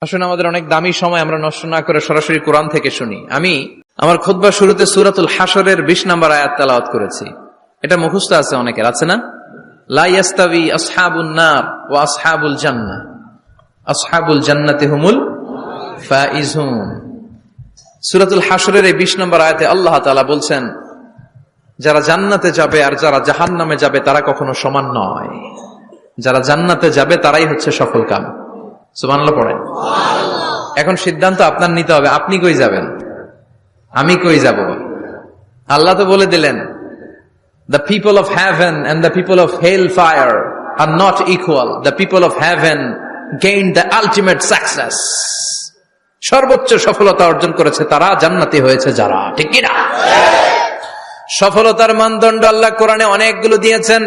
আসুন আমাদের অনেক দামি সময় আমরা নষ্ট না করে সরাসরি কোরআন থেকে শুনি। আমি আমার খুতবার শুরুতে সূরাতুল হাশরের 20 নম্বর আয়াত তেলাওয়াত করেছি। এটা মুখস্থ আছে অনেকের, আছে না? লা ইয়াস্তাবি আসহাবুন নার ওয়া আসহাবুল জান্নাহ, আসহাবুল জান্নাতি হুমুল ফাইজুন। সূরাতুল হাশরের এই 20 নম্বর আয়াতে আল্লাহ তাআলা বলছেন, যারা জান্নাতে যাবে আর যারা জাহান্নামে যাবে তারা কখনো সমান নয়। যারা জান্নাতে যাবে তারাই হচ্ছে সফলকাম। সুবহানাল্লাহ পড়েন। এখন সিদ্ধান্ত আপনার নিতে হবে, আপনি কই যাবেন, আমি কই যাব। আল্লাহ তো বলে দিলেন, the people of heaven and the people of hellfire are not equal. The people of heaven gained the ultimate success. সর্বোচ্চ সফলতা অর্জন করেছে তারা, জান্নাতি হয়েছে যারা। ঠিক কি না? সফলতার মানদণ্ড আল্লাহ কোরআনে অনেকগুলো দিয়েছেন।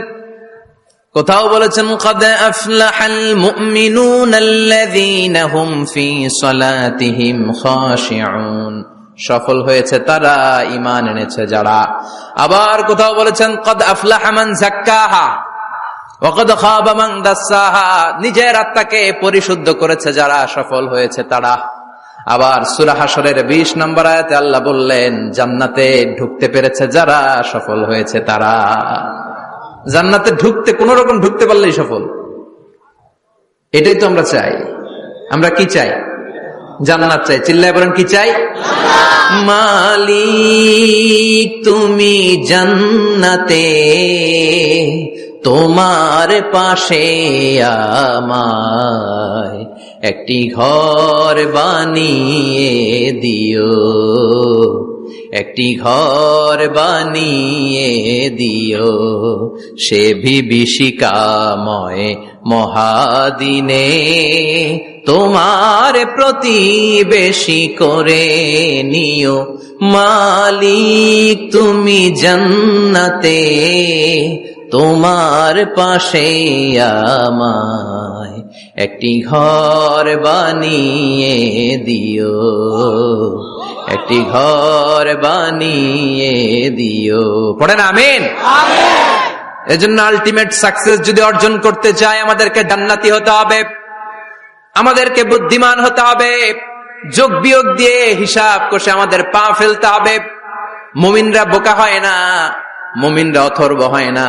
কোথাও বলেছেন قد أفلح المؤمنون الذين هم في صلاتهم خاشعون, সফল হয়েছে তারা, ঈমান এনেছে যারা। আবার কোথাও বলেছেন قد أفلح من زكاها وقد خاب من دساها, নিজের আত্মাকে পরিশুদ্ধ করেছে যারা, সফল হয়েছে তারা। আবার সূরা হাশরের 20 নম্বর আয়াতে আল্লাহ বললেন, জান্নাতে ঢুকতে পেরেছে যারা, সফল হয়েছে তারা। জান্নাতে ঢুকতে কোন রকম ঢুকতে পারলেই সফল। এটাই তো আমরা চাই। আমরা কি চাই? জান্নাত চাই। চিল্লায় বলেন কি চাই? মালিক তুমি জান্নাতে, তোমার পাশে আমায় একটি ঘর বানিয়ে দিও, একটি ঘর বানিয়ে দিও, সে বিভীষিকাময় মহাদিনে তোমার প্রতিবেশী করে নিও। মালিক তুমি জান্নাতে, তোমার পাশে আমায় একটি ঘর বানিয়ে দিও, একটি ঘর বানিয়ে দিও। পড়েন আমিন। এজন্য আলটিমেট সাকসেস যদি অর্জন করতে চাই, আমাদেরকে জান্নাতি হতে হবে, আমাদেরকে বুদ্ধিমান হতে হবে, যোগ বিয়োগ দিয়ে হিসাব কষে আমাদের পা ফেলতে হবে। মুমিনরা বোকা হয় না, মুমিনরা অথর্ব হয় না,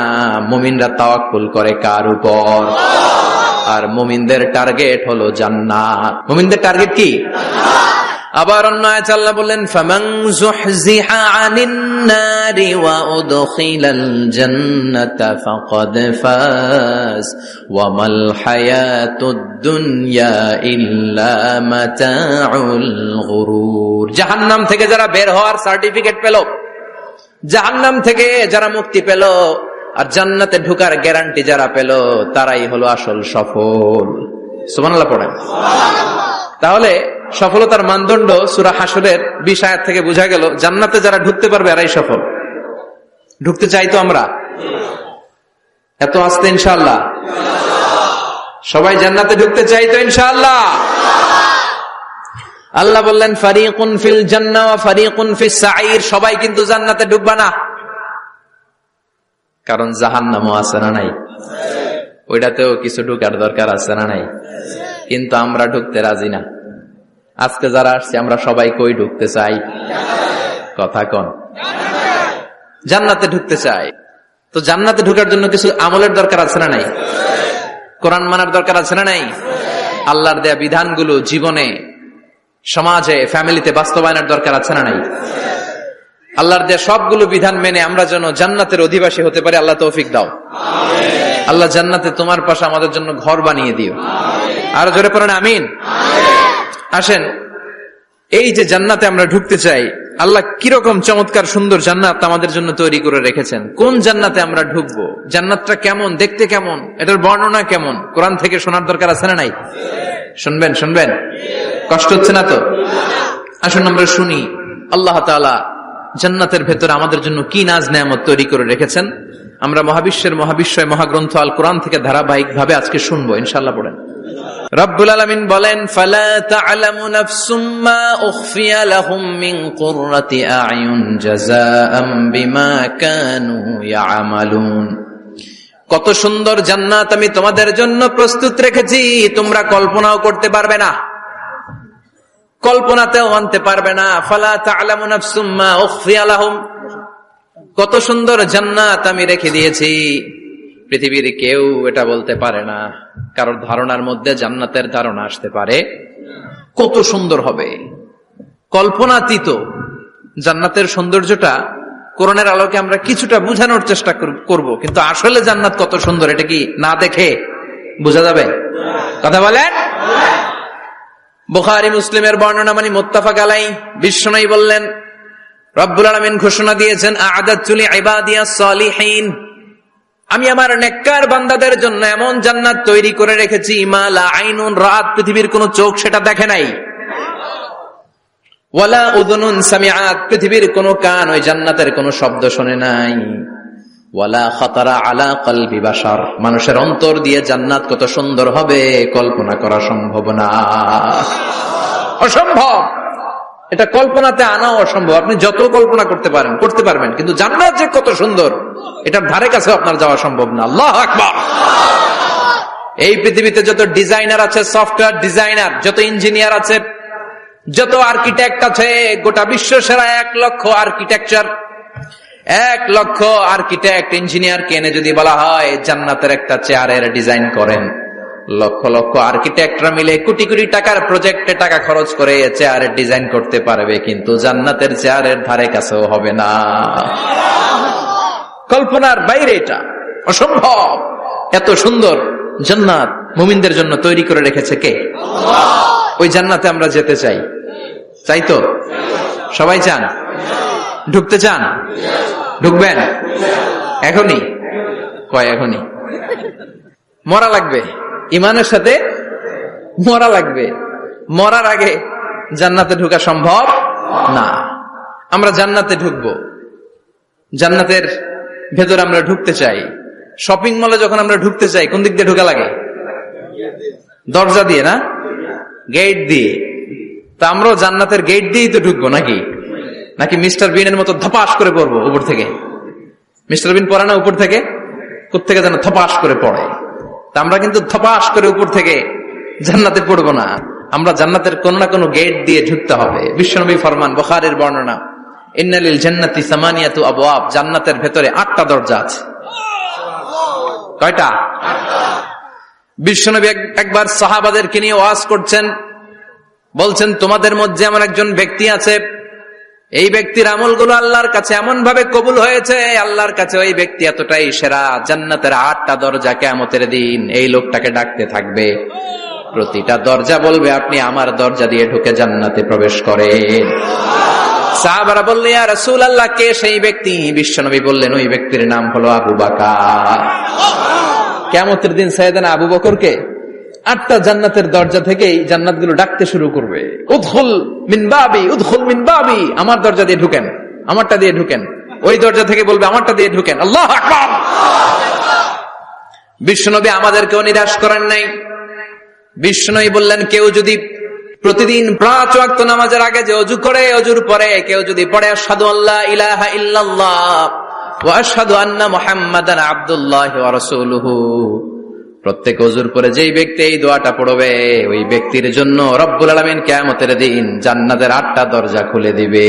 মুমিনরা তাওয়াক্কুল করে কার উপর? আর মুমিনদের টার্গেট হলো জান্নাত। মুমিনদের টার্গেট কি? আবার অন্য আয়াতে আল্লাহ বললেন, ফামান যুহজিহা আনিন নারি ওয়া উদখিলাল জান্নাতা ফাকাদ ফাজ ওয়া মাল হায়াতুদ দুনিয়া ইল্লা মাতাউল গুরুর। জাহান্নাম থেকে যারা বের হওয়ার সার্টিফিকেট পেল, জাহান্নাম থেকে যারা মুক্তি পেল, আর জান্নাতে ঢোকার গ্যারান্টি যারা পেল, তারাই হলো আসল সফল। সুবহানাল্লাহ পড়েন। তাহলে সফলতার মানদণ্ড সূরা হাশরের 20 আয়াত থেকে বোঝা গেল, জান্নাতে যারা ঢুকতে পারবে এরাই সফল। ঢুকতে চাই তো আমরা? এত আস্তে ইনশাআল্লাহ সবাই জান্নাতে ঢুকতে চাই তো ইনশাআল্লাহ? আল্লাহ বললেন, ফারিকুন ফিল জান্নাহ ওয়া ফারিকুন ফিস সাঈর। সবাই কিন্তু জান্নাতে ঢুকবে না, কারণ জাহান্নামও আছে না নাই? ওইটাতেও কিছু ঢুকার দরকার আছে না নাই? কিন্তু আমরা ঢুকতে রাজি না। আজকে যারা আসছে আমরা সবাই কই ঢুকতে চাই? কথা কন। জান্নাতে ঢুকতে চাই। তো জান্নাতে ঢোকার জন্য কিছু আমলের দরকার আছে না নাই? কোরআন মানার দরকার আছে না নাই? আল্লাহর দেয়া বিধানগুলো জীবনে, সমাজে, ফ্যামিলিতে বাস্তবায়নের দরকার আছে না নাই? আল্লাহর দেয়া সবগুলো বিধান মেনে আমরা যেন জান্নাতের অধিবাসী হতে পারি, আল্লাহ তৌফিক দাও। আল্লাহ জান্নাতে তোমার পাশে আমাদের জন্য ঘর বানিয়ে দিও। আর জোরে পড়েন আমিন। আসেন, এই যে জান্নাতে আমরা ঢুকতে চাই, আল্লাহ কিরকম চমৎকার সুন্দর জান্নাত আমাদের জন্য তৈরি করে রেখেছেন। কোন জান্নাতে আমরা ঢুকবো, জান্নাতটা কেমন, দেখতে কেমন, এটার বর্ণনা কেমন, কোরআন থেকে শোনার দরকার আছে না নাই? শুনবেন, শুনবেন? কষ্ট হচ্ছে না তো? আসুন আমরা শুনি আল্লাহ তাআলা জান্নাতের ভেতরে আমাদের জন্য কি নাজ নেয়ামত তৈরি করে রেখেছেন। আমরা মহাবিশ্বের মহাবিশ্বয় মহাগ্রন্থ আল কোরআন থেকে ধারাবাহিক ভাবে আজকে শুনবো ইনশাআল্লাহ। পড়েন। রব্বুল আলামিন বলেন, ফালা তা'লামু নাফসুম মা উখফিয়া লাহুম মিন কুররাতি আ'য়ুন জাযাআম বিমা কানু ইয়া'মালুন। কত সুন্দর জান্নাত আমি তোমাদের জন্য প্রস্তুত রেখেছি, তোমরা কল্পনাও করতে পারবে না। কল্পনাতেও আনতে পারবে না। ফালা তা'লামু নাফসুম মা উখফিয়া লাহুম, কত সুন্দর জান্নাত আমি রেখে দিয়েছি, পৃথিবীর কেউ এটা বলতে পারে না। কারোর ধারণার মধ্যে জান্নাতের ধারণা আসতে পারে কত সুন্দর হবে, কল্পনাতীত। জান্নাতের সৌন্দর্যটা কোরআনের আলোকে আমরা কিছুটা বোঝানোর চেষ্টা করব, কিন্তু আসলে জান্নাত কত সুন্দর এটা কি না দেখে বোঝা যাবে? কথা বলেন। বুখারী মুসলিমের বর্ণনা মানে মুত্তাফাক আলাইহি, বিশ্বনবী বললেন, রব্বুল আলামিন ঘোষণা দিয়েছেন, আ'আদাতু লিইবাদিয়াস সালিহিন, আমি আমার নেককার বান্দাদের জন্য এমন জান্নাত তৈরি করে রেখেছি, মা লা আইনুন রাত, পৃথিবীর কোন চোখ সেটা দেখে নাই, ওয়ালা উযুনুন সামিআত, পৃথিবীর কোন কান ওই জান্নাতের কোন শব্দ শুনে নাই, ওয়ালা খাতারা আলা কলবি বাশার, মানুষের অন্তর দিয়ে জান্নাত কত সুন্দর হবে কল্পনা করা সম্ভব না, অসম্ভব। এটা কল্পনাতে আনাও অসম্ভব। আপনি যত কল্পনা করতে পারবেন, কিন্তু জান্নাত যে কত সুন্দর এটার ধারে কাছে আপনার যাওয়া সম্ভব না। আল্লাহু আকবার। এই পৃথিবীতে যত ডিজাইনার আছে, সফটওয়্যার ডিজাইনার, যত ইঞ্জিনিয়ার আছে, যত আর্কিটেক্ট আছে, গোটা বিশ্ব সেরা 1 লক্ষ আর্কিটেকচার, 1 লক্ষ আর্কিটেক্ট ইঞ্জিনিয়ার কেনে যদি বলা হয় জান্নাতের একটা চেয়ারের ডিজাইন করেন, লক্ষ লক্ষ আর্কিটেক্টরা মিলে কোটি কোটি টাকার প্রজেক্টে টাকা খরচ করে চেয়ারের ডিজাইন করতে পারবে, কিন্তু জান্নাতের চেয়ারের ধারে কাছেও হবে না। কল্পনার বাইরে, এটা অসম্ভব। এত সুন্দর জান্নাত মুমিনদের জন্য তৈরি করে রেখেছে কে? ওই জান্নাতে আমরা যেতে চাই, চাই তো? সবাই চান? ঢুকতে চান? ঢুকবেন এখনই? কয় এখনই? মরা লাগবে, ইমানের সাথে মরা লাগবে। মরার আগে জান্নাতে ঢোকা সম্ভব না। আমরা জান্নাতে ঢুকবো, জান্নাতের ভেতর আমরা ঢুকতে চাই। শপিং মলে যখন আমরা ঢুকতে চাই কোন দিক দিয়ে ঢোকা লাগে? দরজা দিয়ে না, গেট দিয়ে। তা আমরাও জান্নাতের গেট দিয়েই তো ঢুকবো নাকি? নাকি মিস্টার বিনের মতো ধপাস করে পড়বো উপর থেকে? মিস্টার বিন পড়ে না উপর থেকে? কোত্থেকে যেন ধপাস করে পড়ে। তা আমরা কিন্তু ধপাস করে উপর থেকে জান্নাতে পড়বো না, আমরা জান্নাতের কোন না কোনো গেট দিয়ে ঢুকতে হবে। বিশ্বনবী ফরমান, বুখারীর বর্ণনা, ইন্নালিল জান্নাতি সামানিয়াতু আবওয়াব, জান্নাতের ভেতরে 8টা দরজা আছে। কয়টা? বিশ্বনবী একবার সাহাবাদেরকে নিয়ে ওয়াজ করছেন, বলছেন, তোমাদের মধ্যে এমন একজন ব্যক্তি আছে, এই ব্যক্তির আমলগুলো আল্লাহর কাছে এমন ভাবে কবুল হয়েছে, আল্লাহর কাছে ওই ব্যক্তি এতটাই সেরা, জান্নাতের 8টা দরজা কিয়ামতের দিন এই লোকটাকে ডাকতে থাকবে। প্রতিটা দরজা বলবে, আপনি আমার দরজা দিয়ে ঢুকে জান্নাতে প্রবেশ করেন। সাহাবারা বললেন, ইয়া রাসূলুল্লাহ, কে সেই ব্যক্তি? বিশ্বনবী বললেন, ওই ব্যক্তির নাম হলো আবু বকর। কিয়ামতের দিন সাইয়েদনা আবু বকরকে 8টা জান্নাতের দরজা থেকেই জান্নাতগুলো ডাকতে শুরু করবে, উদখুল মিন বাবি, উদখুল মিন বাবি, আমার দরজা দিয়ে ঢুকেন, আমারটা দিয়ে ঢুকেন। ওই দরজা থেকে বলবে, আমারটা দিয়ে ঢুকেন। আল্লাহু আকবার। বিশ্বনবী আমাদেরকেও নিরাশ করেন নাই। বিশ্বনবী বললেন, কেউ যদি প্রতিদিন 5 ওয়াক্ত নামাজের আগে যে ওযু করে, ওযুর পরে কেউ যদি পড়ে আশহাদু আল্লা ইলাহা ইল্লাল্লাহ ওয়া আশহাদু আন্না মুহাম্মাদান আবদুল্লাহি ওয়া রাসূলুহু, প্রত্যেক ওযুর পরে যেই ব্যক্তি এই দোয়াটা পড়বে, ওই ব্যক্তির জন্য রব্বুল আলামিন কিয়ামতের দিন জান্নাতের 8টা দরজা খুলে দিবে।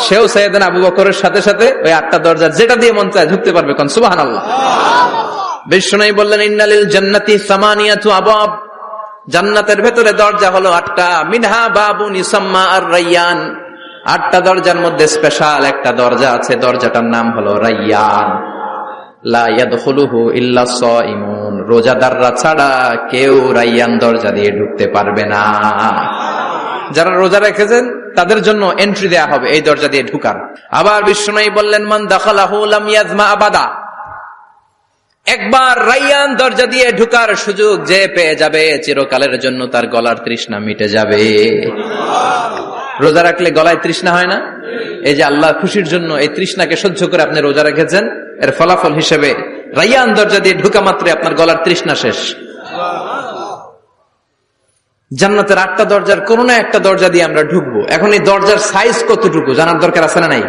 সেও সাইয়েদনা আবু বকরের সাথে সাথে ওই 8টা দরজা যেটা দিয়ে মন চায় ঢুকতে পারবে। কোন সুবহানাল্লাহ। বিশ্বনবী বললেন, ইন্নালিল জান্নাতি সামানিয়াতু আবওয়াব, জান্নাতের ভেতরে দরজা হলো 8টা, মিনহা বাবুন ইউসাম্মা আর-রায়্যান, 8টা দরজার মধ্যে স্পেশাল একটা দরজা আছে, দরজাটার নাম হলো রায়্যান। লা ইয়াদখুলুহু ইল্লা সাইমুন, রোজাদাররা ছাড়া কেউ রায়্যান দরজা দিয়ে ঢুকতে পারবে না। যারা রোজা রেখেছেন তাদের জন্য এন্ট্রি দেয়া হবে এই দরজা দিয়ে ঢুকার। আবার বিশ্বনবী বললেন, মান দাখালাহু লাম ইয়াজমা আবাদা, একবার রায়্যান দরজা দিয়ে ঢুকার সুযোগ যে পেয়ে যাবে, চিরকালের জন্য তার গলার তৃষ্ণা মিটে যাবে। রোজা রাখলে গলায় তৃষ্ণা হয় না? এই যে আল্লাহ খুশির জন্য এই তৃষ্ণাকে সহ্য করে আপনি রোজা রেখেছেন, এর ফলাফল হিসেবে রায়্যান দরজা দিয়ে ঢুকা মাত্রই আপনার গলার তৃষ্ণা শেষ। জান্নাতের 8টা দরজার কোন না একটা দরজা দিয়ে আমরা ঢুকবো। এখন এই দরজার সাইজ কতটুকু জানার দরকার আছে না নাই?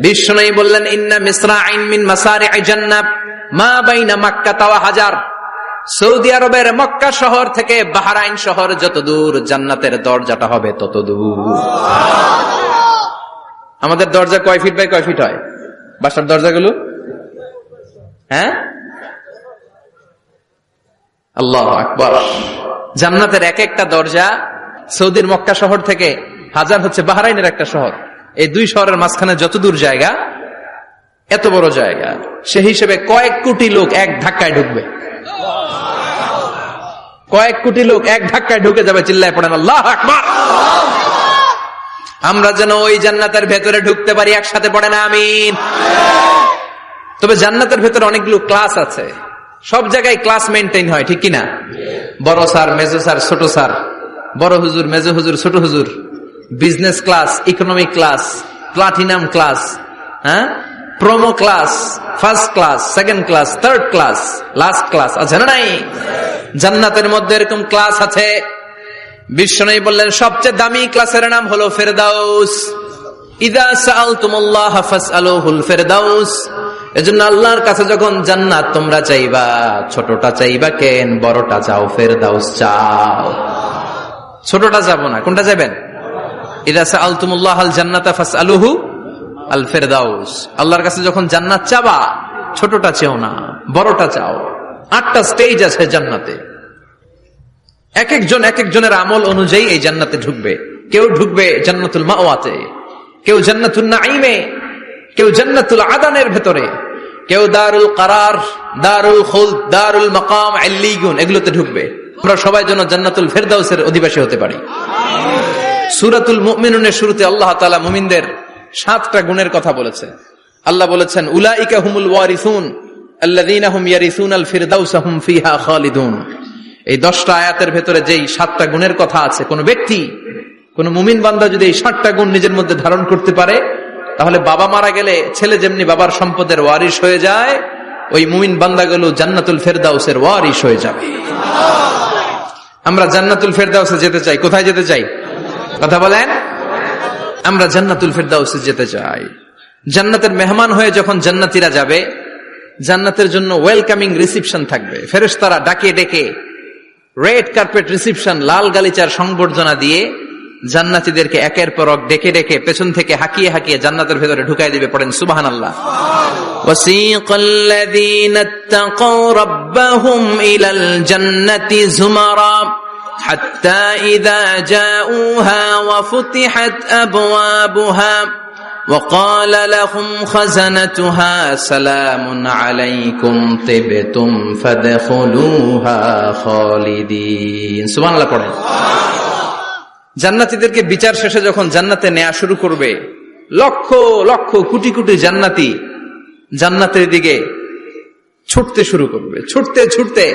বিশ্বনবী বললেন, ইন্না মিসরাইন মিন মাসারি'i জান্নাহ মা বাইনা মাক্কা ওয়া হাজার, সৌদি আরবের মক্কা শহর থেকে বাহরাইন শহর যত দূর, জান্নাতের দরজাটা হবে তত দূর। আমাদের দরজা কয় ফিট বাই কয় ফিট হয় বাসার দরজাগুলো? হ্যাঁ, আল্লাহু আকবার। জান্নাতের এক একটা দরজা সৌদির মক্কা শহর থেকে হাজার হচ্ছে বাহরাইনের একটা শহর, এই দুই শহরের মাঝখানে যত দূর জায়গা, এত বড় জায়গা, সে হিসেবে কয়েক কোটি লোক এক ধাক্কায় ঢুকবে। কয়েক কোটি লোক এক ধাক্কায় ঢুকে যাবে। চিল্লায় পড়েন আল্লাহু আকবার। আমরা যেন ওই জান্নাতের ভেতরে ঢুকতে পারি, একসাথে পড়েন আমিন। তবে জান্নাতের ভেতরে অনেকগুলো ক্লাস আছে, সব জায়গায় ক্লাস মেনটেন হয়, ঠিক কিনা? বড় স্যার, মেজো স্যার, ছোট স্যার, বড় হুজুর, মেজো হুজুর, ছোট হুজুর, business class, economic class, platinum class, হ্যাঁ, promo class, first class, second class, third class, last class আছে না নাই? জান্নাতের মধ্যে এরকম ক্লাস আছে। বিশ্বনবী বললেন সবচেয়ে দামি ক্লাসের নাম হলো ফেরদাউস। ইযা সাআলতুমুল্লাহ ফাসআলুহুল ফেরদাউস। এজন্য আল্লাহর কাছে যখন জান্নাত তোমরা চাইবা, ছোটটা চাইবা কেন, বড়টা চাও, ফেরদাউস চাও। ছোটটা যাবো না, কোনটা যাবেন? ইযা সাআলতুমুল্লাহ আল জান্নাতা ফাসআলুহু আল ফেরদাউস। আল্লাহর কাছে যখন জান্নাত চাবা, ছোটটা চেও না, বড়টা চাও। 8টা স্টেজ আছে জান্নাতে, এক একজনের আমল অনুযায়ী এই জান্নাতে ঢুকবে। কেউ ঢুকবে জান্নাতুল মাওয়াতে, কেউ জান্নাতুল নাঈমে, কেউ জান্নাতুল আদানের ভেতরে, কেউ দারুল কারার, দারুল খুলদ, দারুল মাকাম, আল্লিগুন, এগুলোতে ঢুকবে। আমরা সবাই যেন জান্নাতুল ফেরদাউসের অধিবাসী হতে পারি। সূরাতুল মুমিনুনের শুরুতে আল্লাহ তাআলা মুমিনদের 7টা গুণের কথা বলেছে। আল্লাহ বলেছেন উলাইকা হুমুল ওয়ারিসুন আল্লাযীনা হুম ইয়ারিসুনাল ফিরদাউসা হুম ফিহা খালিদুন। এই 10টা আয়াতের ভেতরে যেই 7টা গুণের কথা আছে, কোন ব্যক্তি, কোন মুমিন বান্দা যদি এই 7টা গুণ নিজের মধ্যে ধারণ করতে পারে, তাহলে বাবা মারা গেলে ছেলে যেমনি বাবার সম্পদের ওয়ারিশ হয়ে যায়, ওই মুমিন বান্দাগুলো জান্নাতুল ফেরদাউসের ওয়ারিশ হয়ে যাবে। আমরা জান্নাতুল ফেরদাউসে যেতে চাই। কোথায় যেতে চাই? কথা বলেন। আমরা জান্নাতুল ফেরদাউসে যেতে চাই। জান্নাতের মেহমান হয়ে যখন জান্নাতীরা যাবে, জান্নাতের জন্য ওয়েলকামিং রিসিপশন থাকবে। ফেরেশতারা ডাকে ডেকে রেড কার্পেট রিসিপশন, লাল গালিচার সংবর্ধনা দিয়ে জান্নাতীদেরকে একের পর এক ডেকে ডেকে পেছন থেকে হাঁকিয়ে হাঁকিয়ে জান্নাতের ভেতরে ঢুকাই দিবে। পড়েন সুবহানাল্লাহ। ওয়াসিকাল্লাযীনা ইত্তাকাউ রাব্বাহুম ইলাল জান্নাতি যুমারা হাত্তা ইযা জাউহা ওয়া ফুতিহাত আবওয়াবুহা وقال لهم خزنتها سلام عليكم طبتم فادخلوها خالدين। সুবহানাল্লাহ পড়েন। জান্নাতীদেরকে বিচার শেষে যখন জান্নাতে নেওয়া শুরু করবে, লক্ষ লক্ষ কোটি কোটি জান্নাতি জান্নাতের দিকে ছুটতে শুরু করবে। ছুটতে ছুটতে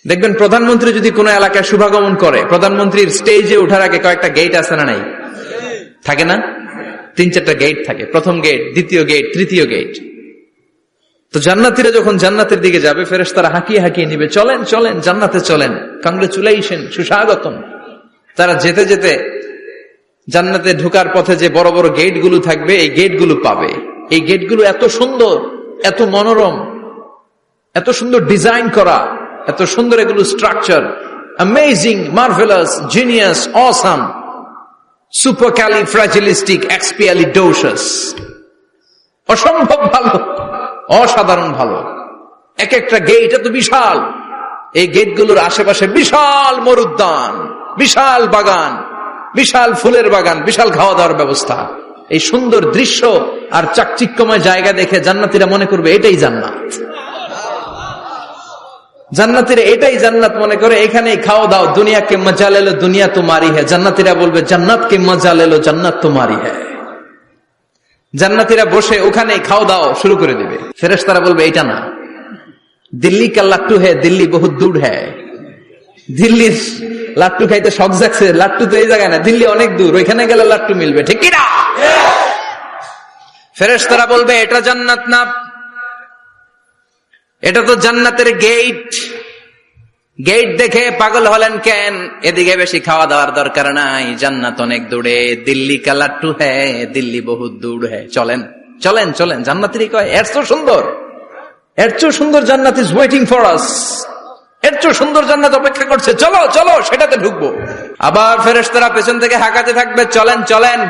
দেখবেন প্রধানমন্ত্রী যদি কোনো এলাকায় শুভাগমন করে, প্রধানমন্ত্রীর স্টেজে ওঠার আগে কয়েকটা গেট আছে না নাই? থাকে না? 3-4টা গেট থাকে। প্রথম গেট, দ্বিতীয় গেট, তৃতীয় গেট। তো জান্নাতীরা যখন জান্নাতের দিকে যাবে, ফেরেশতারা হাঁকিয়ে হাঁকিয়ে নিবে, চলেন চলেন জান্নাতে চলেন, কংগ্রেচুলেশন, সুস্বাগতম। তারা যেতে যেতে জান্নাতে ঢোকার পথে যে বড় বড় গেটগুলো থাকবে, এই গেটগুলো পাবে। এই গেটগুলো এত সুন্দর, এত মনোরম, এত সুন্দর ডিজাইন করা, এত সুন্দর এগুলো structure, amazing, marvellous, genius, awesome, supercalifragilisticexpialidocious, অসম্ভব ভালো, অসাধারণ ভালো। এক একটা গেট এত বিশাল। এই গেটগুলোর আশেপাশে বিশাল মরুদ্যান, বিশাল বাগান, বিশাল ফুলের বাগান, বিশাল খাওয়া দাওয়ার ব্যবস্থা। এই সুন্দর দৃশ্য আর চাকচিক্যময় জায়গা দেখে জান্নাতীরা মনে করবে এটাই জান্নাত। জান্নাতীরা এটাই জান্নাত মনে করে, এখানেই খাওয়া দাও। দুনিয়া কে মজা লে লো, দুনিয়া তোমারি হ্যায়। জান্নাতীরা বলবে জান্নাত কে মজা লে লো, জান্নাত তোমারি হ্যায়। জান্নাতীরা বসে ওখানেই খাওয়া দাও শুরু করে দিবে। ফেরেশতারা বলবে এটা না, দিল্লি কা লাট্টু হ্যায়, দিল্লি বহুত দূর হ্যায়। দিল্লির লাট্টু খাইতে শখ জাগছে, লাট্টু তো এই জায়গায় না, দিল্লি অনেক দূর, ওইখানে গেলে লাট্টু মিলবে, ঠিক কি না? ফেরেশতারা বলবে এটা জান্নাত না, এটা তো জান্নাতের গেট। গেট দেখে পাগল হলেন কেন? এদিকে বেশি খাওয়া দাওয়ার দরকার নাই, জান্নাত অনেক দূরে। দিল্লি কা লাট্টু হ্যায়, দিল্লি বহুত দূর হ্যায়। চলেন চলেন চলেন। জান্নাতেরই কয় এত সুন্দর, এর চেয়ে সুন্দর জান্নাত ইজ ওয়েটিং ফর আস, এর চেয়ে সুন্দর জান্নাত অপেক্ষা করছে, চলো চলো সেটাতে ঢুকবো। আবার ফেরেশতারা পেছন থেকে হাঁকাতে থাকবে, চলেন চলেন।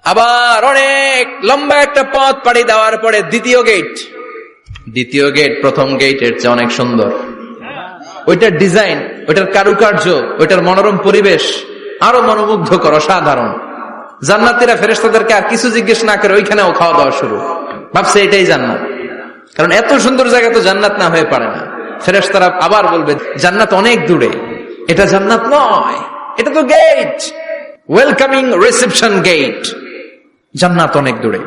আবার অনেক লম্বা একটা পথ পাড়ি দেওয়ার পরে দ্বিতীয় গেট প্রথম গেটের চেয়ে অনেক সুন্দর। ওইটার ডিজাইন, ওইটার কারুকার্য, ওইটার মনোরম পরিবেশ আরো মনোমুগ্ধকর, অসাধারণ। জান্নাতীরা ফেরেশতাদেরকে আর কিছু জিজ্ঞেস না করে ওইখানেও খাওয়া দাওয়া শুরু, ভাবছে এটাই জান্নাত। কারণ এত সুন্দর জায়গা তো জান্নাত না হয়ে পারে না। ফেরেশতারা আবার বলবে জান্নাত অনেক দূরে, এটা জান্নাত নয়, এটা তো গেট, ওয়েলকামিং রিসেপশন গেট, জান্নাত অনেক দূরে।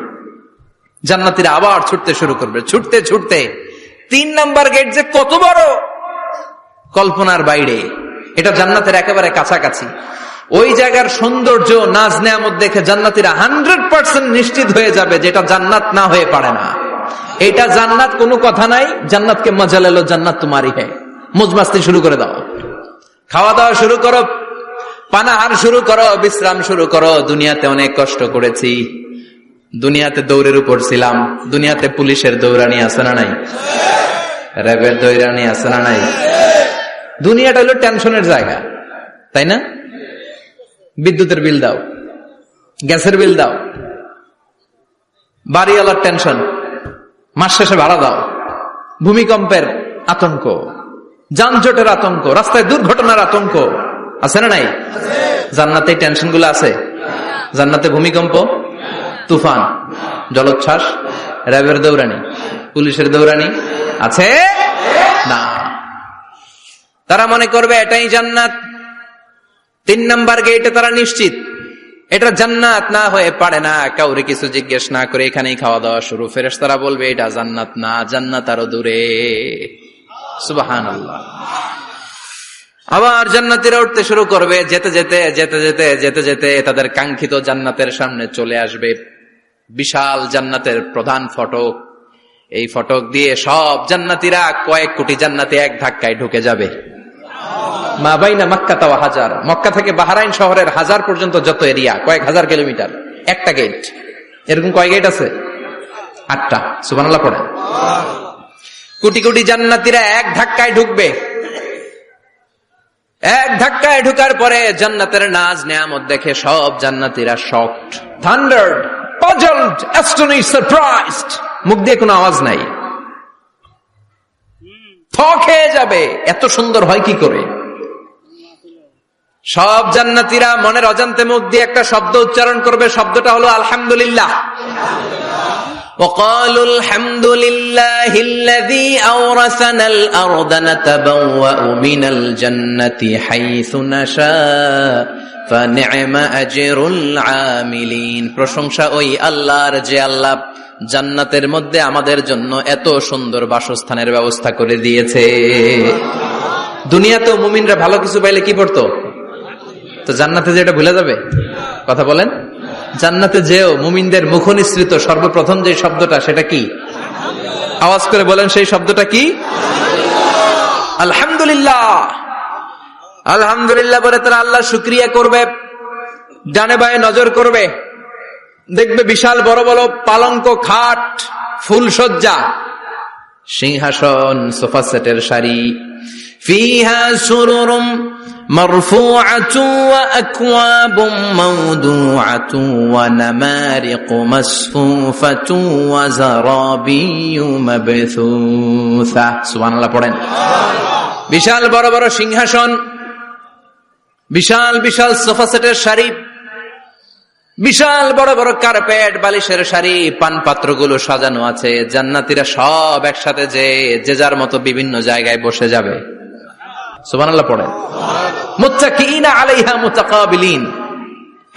জান্নাতীরা আবার ছুটতে শুরু করবে, ছুটতে ছুটতে 3 নাম্বার গেট যে কত বড়, কল্পনার বাইরে। এটা জান্নাতের একেবারে কাছাকাছি। ওই জায়গার সৌন্দর্য, নাজ নেয়ামত দেখে জান্নাতীরা 100% নিশ্চিত হয়ে যাবে যে এটা জান্নাত না হয়ে পারে না, এটা জান্নাত, কোনো কথা নাই। জান্নাতকে মজা লেলো, জান্নাত তোমারই হ্যাঁ। মজমাস্তি শুরু করে দাও, খাওয়া দাওয়া শুরু করো, পানাহার শুরু করো, বিশ্রাম শুরু করো। দুনিয়াতে অনেক কষ্ট করেছি, দুনিয়াতে দৌড়ের উপর ছিলাম, দুনিয়াতে পুলিশের দৌড়ানি আছে না নাই, র্যাবের দৌড়ানি আছে না নাই। দুনিয়াটা হলো টেনশনের জায়গা, তাই না? বিদ্যুতের বিল দাও, গ্যাসের বিল দাও, বাড়িওয়ালার টেনশন, মাস শেষে ভাড়া দাও, ভূমিকম্পের আতঙ্ক, যানজটের আতঙ্ক, রাস্তায় দুর্ঘটনার আতঙ্ক আছে না নাই? জান্নাতে টেনশন গুলো আছে? জান্নাতে ভূমিকম্প, তুফান, জলোচ্ছ্বাস, র্যাবের দৌড়ানি, পুলিশের দৌড়ানি আছে না। তারা মনে করবে এটাই জান্নাত। 3 নাম্বার গেটে তারা নিশ্চিত এটা জান্নাত না হয়ে পারে না। কাউরে কিছু জিজ্ঞেস না করে এখানেই খাওয়া দাওয়া শুরু। ফেরেশতারা বলবে এটা জান্নাত না, জান্নাত আরো দূরে। সুবহানাল্লাহ। আবার জান্নাতীরা উঠতে শুরু করবে, যেতে যেতে যেতে যেতে যেতে যেতে তাদের কাঙ্ক্ষিত জান্নাতের সামনে চলে আসবে। বিশাল জান্নাতের প্রধান ফটক, এই ফটক দিয়ে সব জান্নাতীরা, কয়েক কোটি জান্নাতি এক ধাক্কায় ঢুকে যাবে। মা বাইনা মক্কা ওয়া হাজার, মক্কা থেকে বাহরাইন শহরের হাজার পর্যন্ত যত এরিয়া, কয়েক হাজার কিলোমিটার, একটা গেট। এরকম কয় গেট আছে? 8টা। সুবহানাল্লাহ পড়েন। কোটি কোটি জান্নাতীরা এক ধাক্কায় ঢুকবে। এক ধাক্কায় ঢুকার পরে জান্নাতের নাজ নেয়ামত দেখে সব জান্নাতীরা শকড, থান্ডার্ড, পাজলড, অ্যাস্টনিশড, সারপ্রাইজড। মুখ দিয়ে কোনো আওয়াজ নাই, থক হয়ে যাবে, এত সুন্দর হয় কি করে। সব জান্নাতীরা মনের অজান্তে মুখ দিয়ে একটা শব্দ উচ্চারণ করবে, শব্দটা হলো আলহামদুলিল্লাহ। وقالوا الحمد لله الذي أورثنا الأرض نتبوأ من الجنة حيث نشاء فنعم أجر العاملين। প্রশংসা ওই আল্লাহর যে আল্লাহ জান্নাতের মধ্যে আমাদের জন্য এত সুন্দর বাসস্থানের ব্যবস্থা করে দিয়েছে। দুনিয়াতেও মুমিনরা ভালো কিছু পাইলে কি পড়তো? তো জান্নাতে যে এটা ভুলে যাবে? কথা বলেন। জান্নাতে যেও মুমিনদের মুখ নিঃসৃত সর্বপ্রথম যে শব্দটা, সেটা কি? আওয়াজ করে বলেন, সেই শব্দটা কি? আলহামদুলিল্লাহ। আলহামদুলিল্লাহ বলে তারা আল্লাহ শুকরিয়া করবে, ডানে বায়ে নজর করবে, দেখবে বিশাল বড় বড় পালঙ্ক, খাট, ফুলসজ্জা, সিংহাসন, সোফা সেটের সারি। ফিহা সুরুরুম মারফুআতুন ওয়া আকওয়াবুম মাওদুআতুন ওয়া নামারিকু মাসফুফাতুন ওয়া যারাবিয়্যু মাবথুসা। সুবহানাল্লাহ পড়েন। বিশাল বড় বড় সিংহাসন, বিশাল বিশাল সোফা সেটের সারি, বিশাল বড় বড় কার্পেট, বালিশের সারি, পানপাত্রগুলো সাজানো আছে। জান্নাতীরা সব একসাথে যে যার মতো বিভিন্ন জায়গায় বসে যাবে। সুবহানাল্লাহ পড়েন। মুত্তাকিইনা আলাইহা মুতাকাবিলিন,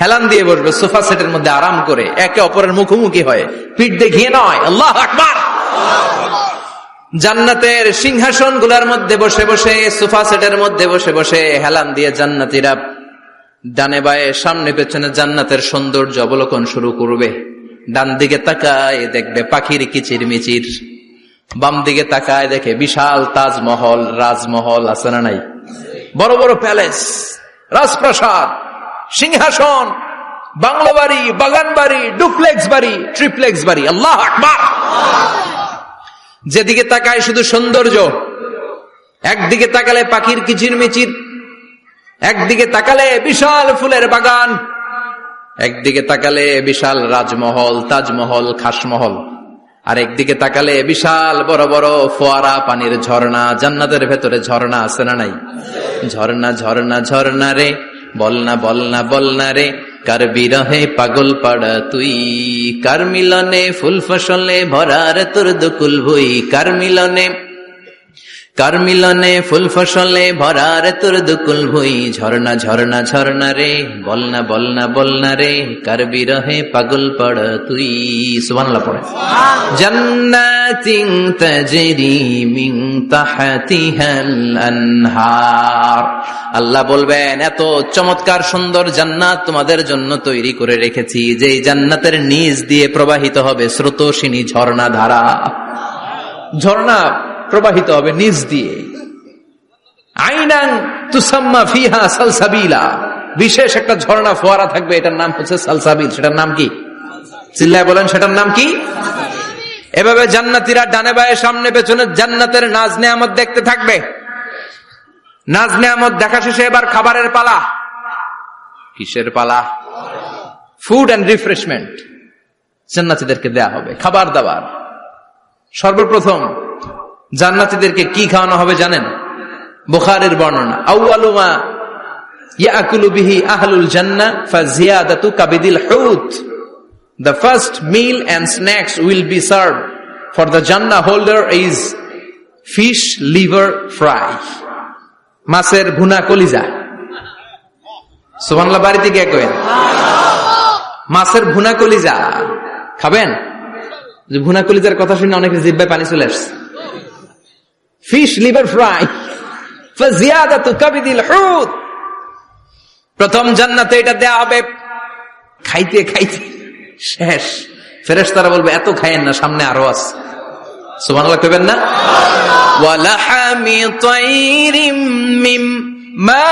হেলান দিয়ে বসবে সোফা সেটের মধ্যে আরাম করে, একে অপরের মুখোমুখি হয়ে, পিঠ দেখিয়ে নয়। আল্লাহু আকবার। জান্নাতের সিংহাসন গুলার মধ্যে বসে বসে, সোফা সেটের মধ্যে বসে বসে হেলান দিয়ে জান্নাতীরা ডানে বায়ে সামনে পেছনে জান্নাতের সৌন্দর্য অবলোকন শুরু করবে। ডান দিকে তাকায় দেখবে পাখির কিচির মিচির, বাম দিকে তাকায় দেখে বিশাল তাজমহল, রাজমহল আছে না নাই? বড় বড় প্যালেস, রাজপ্রাসাদ, সিংহাসন, বাংলো বাড়ি, বাগান বাড়ি, ডুপ্লেক্স বাড়ি, ট্রিপ্লেক্স বাড়ি। আল্লাহু আকবার। যেদিকে তাকায় শুধু সৌন্দর্য, একদিকে তাকালে পাখির কিচিরমিচির, একদিকে তাকালে বিশাল ফুলের বাগান, একদিকে তাকালে বিশাল রাজমহল, তাজমহল, খাসমহল, আর একদিকে তাকালে বিশাল বড় বড় ফোয়ারা, পানির ঝর্ণা। জান্নাতের ভেতরে ঝর্ণা আছে না নাই? ঝর্ণা ঝর্ণা ঝর্ণা রে, বলনা বলনা বলনা রে, কার বিরহে পাগল পাড়া তুই, কার মিলনে ফুল ফসলে ভরার তোর দুকুল ভুই, কার মিলনে ফুল ফসলে ভরার তোর দুকুল ভুই, ঝর্ণা ঝর্ণা ঝর্ণা রে, বলনা বলনা বলনা রে, কার বিরহে পাগল পাড়া তুই। সুবহানাল্লাহ পড়ে। জান্নাতিন তাজরি মিন তাহতিহাল আনহার, আল্লাহ বলবেন এত চমৎকার সুন্দর জান্নাত তোমাদের জন্য তৈরি করে রেখেছি, যে জান্নাতের নিচ দিয়ে প্রবাহিত হবে স্রোতস্বিনী ঝর্ণা ধারা। ঝর্ণা প্রবাহিত হবে নিচ দিয়ে। আইনান তুসাম্মা ফিহা সালসাবিলা, বিশেষ একটা ঝর্ণা ফোয়ারা থাকবে, এটার নাম হচ্ছে সালসাবিল। সেটার নাম কি? চিল্লায় বলেন, সেটার নাম কি? এভাবে জান্নাতীরা ডানে বায়ে সামনে পেছনে জান্নাতের নাজ নেয়ামত দেখতে থাকবে। নাজ নেয়ামত দেখা শেষে এবার খাবারের পালা। কিসের পালা? ফুড এন্ড রিফ্রেশমেন্ট জান্নাতীদেরকে দেয়া হবে, খাবার দাবার। সর্বপ্রথম জান্নাতীদেরকে কি খাওয়ানো হবে জানেন? বুখারীর বর্ণনা, আউয়ালু মা ইয়াকুলু বিহি আহলুল জান্নাহ ফাজিয়াদাতু কাবিদিল হুত, the first meal and snacks will be served for the Jannah holder is fish liver fry, মাছের ভুনা কলিজা। সুবহানাল্লাহ, বাড়িতে গিয়ে কইন মাছের ভুনা কলিজা খাবেন। যে ভুনা কলিজার কথা শুনে অনেকের জিহ্বায় পানি চলে আসছে। ফিশ লিভার ফ্রাই ফাজিয়াদাতু কাবিদিল হুত, প্রথম জান্নাতে এটা দেয়া হবে। খাইতে খাইতে শেষ, ফেরেশতারা বলবে এত খায়েন না, সামনে আরো আছে। সুবহানাল্লাহ কইবেন না? ওয়ালাহামি তাইরিম মিম্মা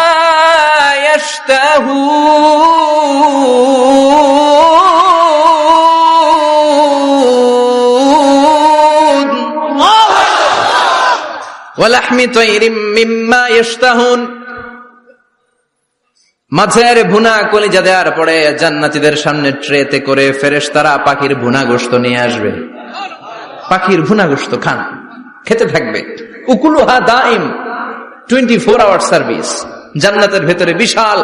ইয়াশতাহুন, ওয়ালাহমি তাইরিম মিম্মা ইয়াশতাহুন, মাছের ভুনা কলিজা দেওয়ার পরে জান্নাতীদের সামনে ট্রেতে করে ফেরেশতারা পাখির ভুনা গোশত নিয়ে আসবে। পাখির ভুনা গোশত খান, খেতে থাকবে। উকুলুহা দাইম, 24 আওয়ার সার্ভিস। জান্নাতের ভেতরে বিশাল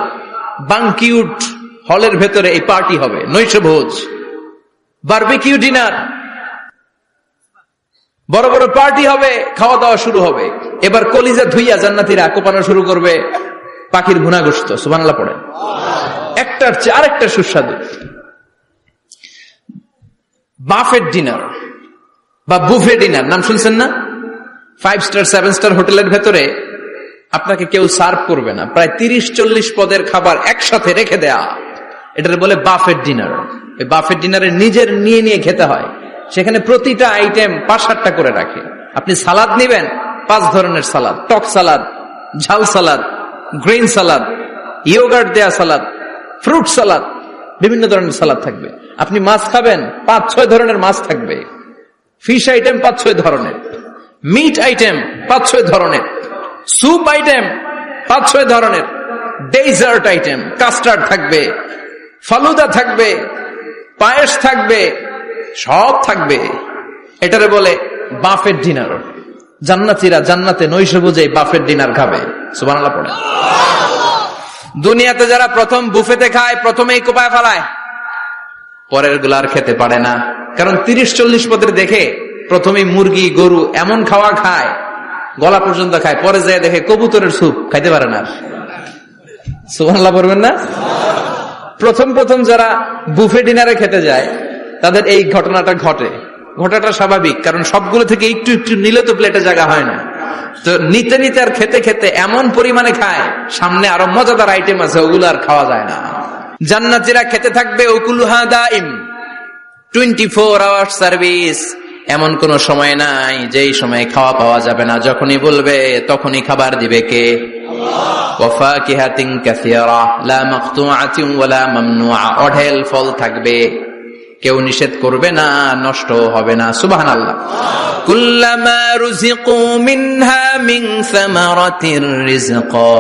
বানকিউট হলের ভেতরে এই পার্টি হবে, নৈশভোজ, বারবিকিউ ডিনার, বড় বড় পার্টি হবে, খাওয়া দাওয়া শুরু হবে। এবার কলিজা ধুইয়া জান্নাতীরা কোপানো শুরু করবে পাখির ভুনা গোশত। সুবহানাল্লাহ পড়েন। একটার চেয়ে আরেকটা সুস্বাদু। বাফেট ডিনার বা বুফে ডিনার নাম শুনছেন না? 5 স্টার 7 স্টার হোটেলের ভেতরে আপনাকে কেউ সার্ভ করবে না, প্রায় 30-40 পদের খাবার একসাথে রেখে দেয়া, এটার বলে বাফেট ডিনার। এই বাফেট ডিনারে নিজের নিয়ে নিয়ে খেতে হয়। সেখানে প্রতিটা আইটেম 5-7টা করে রাখে। আপনি সালাদ নিবেন, 5 ধরনের সালাদ, টক সালাদ, ঝাল সালাদ, গ্রিন সালাদ, ইয়োগার্ট দেয়া সালাদ, ফ্রুট সালাদ, বিভিন্ন ধরনের সালাদ থাকবে। আপনি মাছ খাবেন, 5-6 ধরনের মাছ থাকবে। ফিশ আইটেম 5-6 ধরনের, মিট আইটেম 5-6 ধরনের, স্যুপ আইটেম 5-6 ধরনের, ডেজার্ট আইটেম, কাস্টার্ড থাকবে, ফালুদা থাকবে, পায়েস থাকবে, সব থাকবে। এটারে বলে বাফেট ডিনার। জান্নাতীরা জান্নাতে নৈশভোজে বাফেট ডিনার খাবে। সুবহানাল্লাহ পড়ে। দুনিয়াতে যারা প্রথম বুফেতে খায়, প্রথমেই কোপায় ফেলায়, পরের গুলার খেতে পারে না। কারণ 30-40 পদের দেখে প্রথমেই মুরগি, গরু এমন খাওয়া খায়, গলা পর্যন্ত খায়, পরে যায় দেখে কবুতরের স্যুপ, খাইতে পারে না। সুবহানাল্লাহ পড়বেন না? প্রথম প্রথম যারা বুফে ডিনারে খেতে যায় তাদের এই ঘটনাটা ঘটে। ঘটাটা স্বাভাবিক, কারণ সবগুলো থেকে একটু একটু নিলে তো প্লেটে জায়গা হয় না। তো নিতে নিতে আর খেতে খেতে এমন পরিমাণে খায়, সামনে আরো মজাদার আইটেম আছে, ওগুলো আর খাওয়া যায় না। জান্নাতীরা খেতে থাকবে উকুলুহা দাইম, 24 আওয়ার সার্ভিস। এমন কোন সময় নাই যেই সময় খাওয়া পাওয়া যাবে না। যখনই বলবে তখনই খাবার দিবে কে? ওয়াফাকিহাতিন কাসীরা লা মাকতুআতিন ওয়ালা মামনুআ, অঢেল ফল থাকবে, কেউ নিষেধ করবে না, নষ্ট হবে না। সুবহানাল্লাহ। কুল্লামা রুজিকু মিনহা মিন সামারাতির রিজকা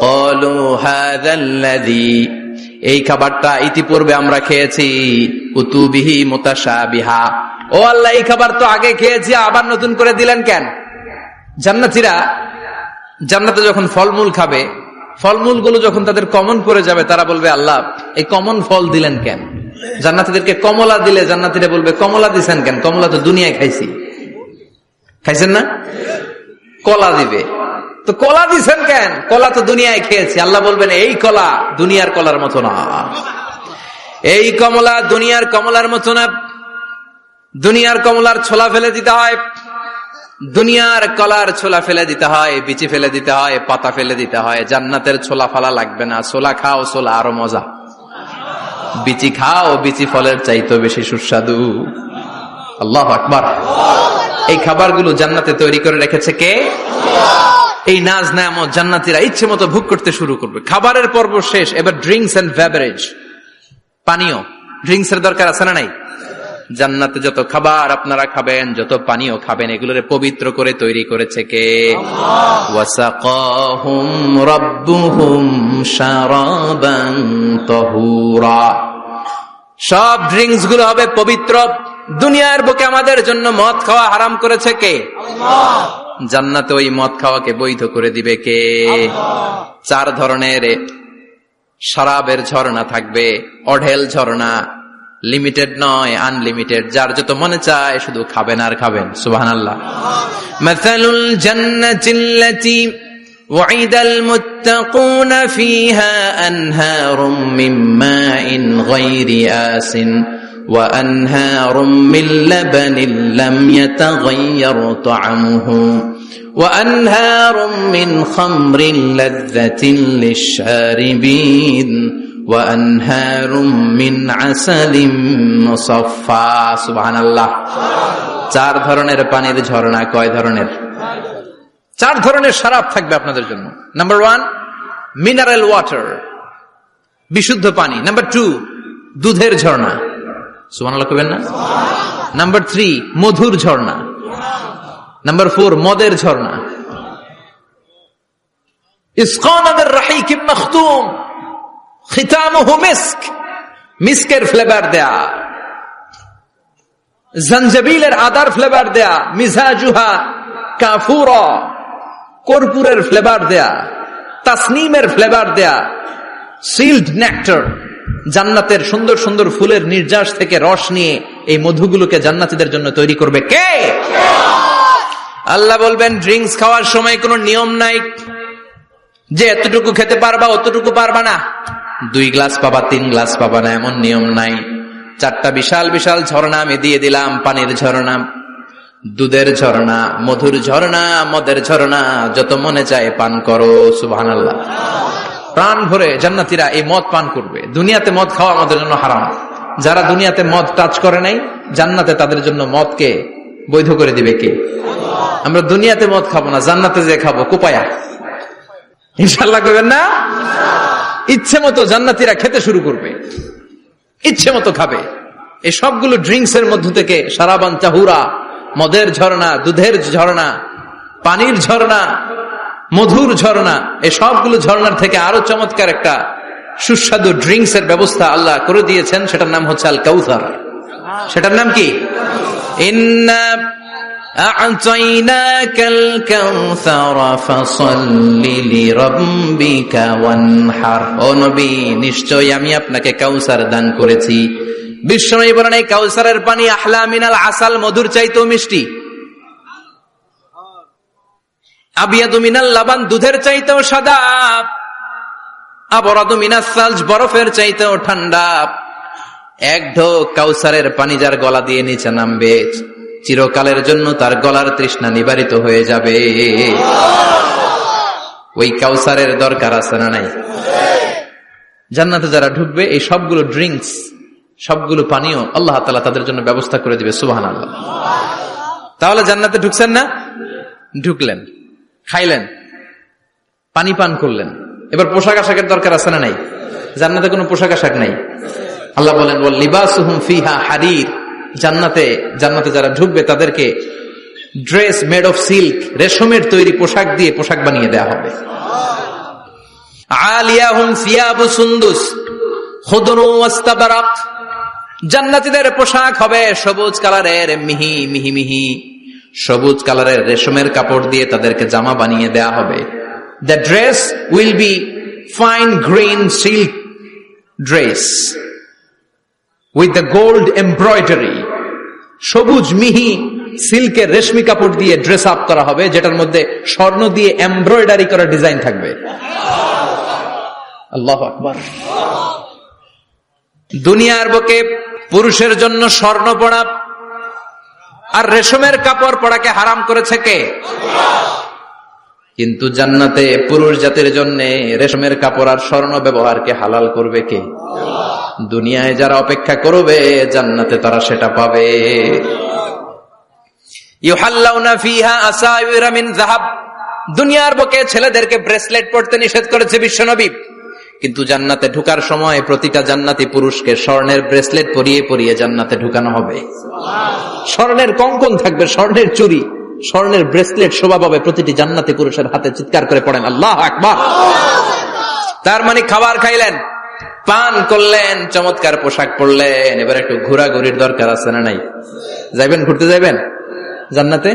ক্বালু হাযাল্লাযী, এই খাবারটা ইতিপূর্বে আমরা খেয়েছি, কুতুবিহি মুতাশাবিহা, ও আল্লাহ এই খাবার তো আগে খেয়েছি, আবার নতুন করে দিলেন কেন? জান্নাতীরা জান্নাতে যখন ফলমূল খাবে, ফলমূলগুলো যখন তাদের কমন পড়ে যাবে, তারা বলবে আল্লাহ এই কমন ফল দিলেন কেন? জান্নাতীদেরকে কমলা দিলে জান্নাতীরা বলবে কমলা দিছেন কেন? কমলা তো দুনিয়ায় খাইছি। খাইছেন না? কলা দিবে, তো কলা দিছেন কেন? কলা তো দুনিয়ায় খেয়েছি। আল্লাহ বলবেন এই কলা দুনিয়ার কলার মতো না, এই কমলা দুনিয়ার কমলার মতো না। দুনিয়ার কমলার ছোলা ফেলে দিতে হয়, দুনিয়ার কলার ছোলা ফেলে দিতে হয়, বিচি ফেলে দিতে হয়, পাতা ফেলে দিতে হয়। জান্নাতের ছোলা ফালা লাগবে না, ছোলা খাও, ছোলা আরো মজা। বিচি খাও, বিচি ফলের চাইতে বেশি সুস্বাদু। আল্লাহু আকবার। এই খাবারগুলো জান্নাতে তৈরি করে রেখেছে কে? এই নাজ নেয়ামত জান্নাতীরা ইচ্ছে মতো ভোগ করতে শুরু করবে। খাবারের পর্ব শেষ, এবার ড্রিঙ্কস এন্ড বেভারেজ, পানীয়। ড্রিঙ্কস এর দরকার আছে না নাই? জান্নাতে যত খাবার আপনারা খাবেন, যত পানীয় খাবেন, এগুলোরে পবিত্র করে তৈরি করেছে কে? ওয়াসাকাহুম রাব্বুহুম শারাবান তাহুরা। সব ড্রিঙ্কস গুলো হবে পবিত্র। দুনিয়ার বুকে আমাদের জন্য মদ খাওয়া হারাম করেছে কে? আল্লাহ। জান্নাতে ওই মদ খাওয়াকে বৈধ করে দিবে কে? আল্লাহ। 4 ধরনের শরাবের ঝর্ণা থাকবে, অঢেল ঝর্ণা, লিমিটেড নয়, আনলিমিটেড। যার যত মনে চায় শুধু খাবেন আর খাবেন। সুবহানাল্লাহ। মাসালুল জান্নাতিল্লাতী ওয়াইদাল মুত্তাকুনা ফিহা আনহারুম মিন মাইন গায়রি আসিন ওয়া আনহারুম মিন লাবানিন লাম ইয়াতাগায়্যার তা'আমুহু ওয়া আনহারুম মিন খামরিন লাযযাতিন লিশ-শারিবিন وأنهار من عسل مصفى سبحان الله। 4 ধরনের পানির ঝর্ণা। কয় ধরনের? 4 ধরনের শরাব থাকবে আপনাদের জন্য। নাম্বার 1 মিনারেল ওয়াটার, বিশুদ্ধ পানি। নাম্বার 2 দুধের ঝর্ণা। সুবহানাল্লাহ কইবেন না? নাম্বার 3 মধুর ঝর্ণা। নাম্বার 4 মদের ঝর্ণা। ইসকানা মির রাহিকিম মাখতুম খিতামুহু মিস্ক, মিস্কের ফ্লেভার দেয়া, জঞ্জবিলের আদার ফ্লেভার দেয়া, মিজাজুহা কাফুরা, কর্পূরের ফ্লেভার দেয়া, তাসনিমের ফ্লেভার দেয়া, সিল্ড নেক্টার। জান্নাতের সুন্দর সুন্দর ফুলের নির্যাস থেকে রস নিয়ে এই মধুগুলোকে জান্নাতীদের জন্য তৈরি করবে কে? আল্লাহ বলবেন ড্রিঙ্কস খাওয়ার সময় কোনো নিয়ম নাই যে এতটুকু খেতে পারবা অতটুকু পারবা না, 2 গ্লাস পাবা 3 গ্লাস পাবা না, এমন নিয়ম নাই। 4টা বিশাল বিশাল ঝর্ণা আমি দিয়ে দিলাম। পানির ঝর্ণা, দুধের ঝর্ণা, মধুর ঝর্ণা, মদের ঝর্ণা, যত মনে চায় পান করো। সুবহানাল্লাহ। প্রাণ ভরে জান্নাতীরা এই মদ পান করবে। দুনিয়াতে মদ খাওয়া আমাদের জন্য হারাম। যারা দুনিয়াতে মদ টাচ করে নাই, জান্নাতে তাদের জন্য মদকে বৈধ করে দিবে কে? আমরা দুনিয়াতে মদ খাবো না, জান্নাতে যে খাবো কোপায়া। ইনশাআল্লাহ কইবেন না? ইচ্ছে মতো জান্নাতীরা খেতে শুরু করবে, ইচ্ছে মতো খাবে। এই সবগুলো ড্রিঙ্কস এর মধ্য থেকে শারাবান তাহুরা, মদের ঝর্ণা, দুধের ঝর্ণা, পানির ঝর্ণা, মধুর ঝর্ণা, এই সবগুলো ঝর্ণার থেকে আরো চমৎকার একটা সুস্বাদু ড্রিঙ্কস এর ব্যবস্থা আল্লাহ করে দিয়েছেন। সেটার নাম হচ্ছে আল কাউসার। সেটার নাম কি? ইন্না আ'তাইনাকাল কাউসার ফাসাল্লি লিরাব্বিকা ওয়ানহার। ও নবী, নিশ্চয়ই আমি আপনাকে কাউসার দান করেছি। বিশ্বনবী বলেন এই কাউসারের পানি আহলা মিনাল আসাল, মধুর চাইতেও মিষ্টি। আবিয়াদু মিনাল লাবান, দুধের চাইতেও সাদা। আবরাদু মিনাস সালজ, বরফের চাইতেও ঠান্ডা। এক ঢোক কাউসারের পানি যার গলা দিয়ে নিচে নামবে, চিরকালের জন্য তার গলার তৃষ্ণা নিবারিত হয়ে যাবে। ওই কাউসারের দরকার আছে না নাই? জান্নাতে যারা ঢুকবে এই সবগুলো ড্রিঙ্কস, সবগুলো পানীয় আল্লাহ তাআলা তাদের জন্য ব্যবস্থা করে দিবে। সুবহানাল্লাহ। তাহলে জান্নাতে ঢুকছেন না? ঢুকলেন, খাইলেন, পানি পান করলেন, এবার পোশাক আশাকের দরকার আছে না নাই? জান্নাতে কোনো পোশাক আশাক নাই, আল্লাহ বলেন ওয়াল লিবাসুহুম ফিহা হারির, জান্নাতে যারা ঢুকবে তাদেরকে ড্রেস মেড অফ সিল্ক, রেশমের তৈরি পোশাক দিয়ে পোশাক বানিয়ে দেওয়া হবে। আলিয়াহুম সিয়াবু সুন্দুস খুদরু ওয়াস্তাবরাক, জান্নাতীদের পোশাক হবে সবুজ কালারের, মিহি মিহি মিহি সবুজ কালারের রেশমের কাপড় দিয়ে তাদেরকে জামা বানিয়ে দেয়া হবে। The dress will be fine green silk dress with the gold embroidery, সবুজ মিহি সিল্কের রেশমি কাপড় দিয়ে ড্রেস আপ করা হবে, যেটার মধ্যে স্বর্ণ দিয়ে এমব্রয়ডারি করা ডিজাইন থাকবে। আল্লাহু আকবার। দুনিয়ার বুকে পুরুষের জন্য স্বর্ণ পরা আর রেশমের কাপড় পরাকে হারাম করেছে কে? কিন্তু জান্নাতে পুরুষ জাতির জন্য রেশমের কাপড় আর স্বর্ণ ব্যবহারকে হালাল করবে কে? দুনিয়ায় যারা অপেক্ষা করবে জান্নাতে তারা সেটা পাবে। ইউহাল্লাউনা ফিহা আসাইরা মিন যাহাব, দুনিয়ার বুকে ছেলেদেরকে ব্রেসলেট পরতে নিষেধ করেছে বিশ্বনবী, কিন্তু জান্নাতে ঢোকার সময় প্রতিটা জান্নাতি পুরুষকে স্বর্ণের ব্রেসলেট পরিয়ে পরিয়ে জান্নাতে ঢুকানো হবে। স্বর্ণের কঙ্কন থাকবে, স্বর্ণের চুড়ি, স্বর্ণের ব্রেসলেট শোভা পাবে প্রতিটি জান্নাতি পুরুষের হাতে। চিৎকার করে পড়েন আল্লাহু আকবার। তার মানে খাবার খাইলেন, পান করলেন, চমৎকার পোশাক পরলেন, এবার একটু ঘোরাঘুরির দরকার আছে না নাই? যাইবেন, ঘুরতে যাইবেন জান্নাতে?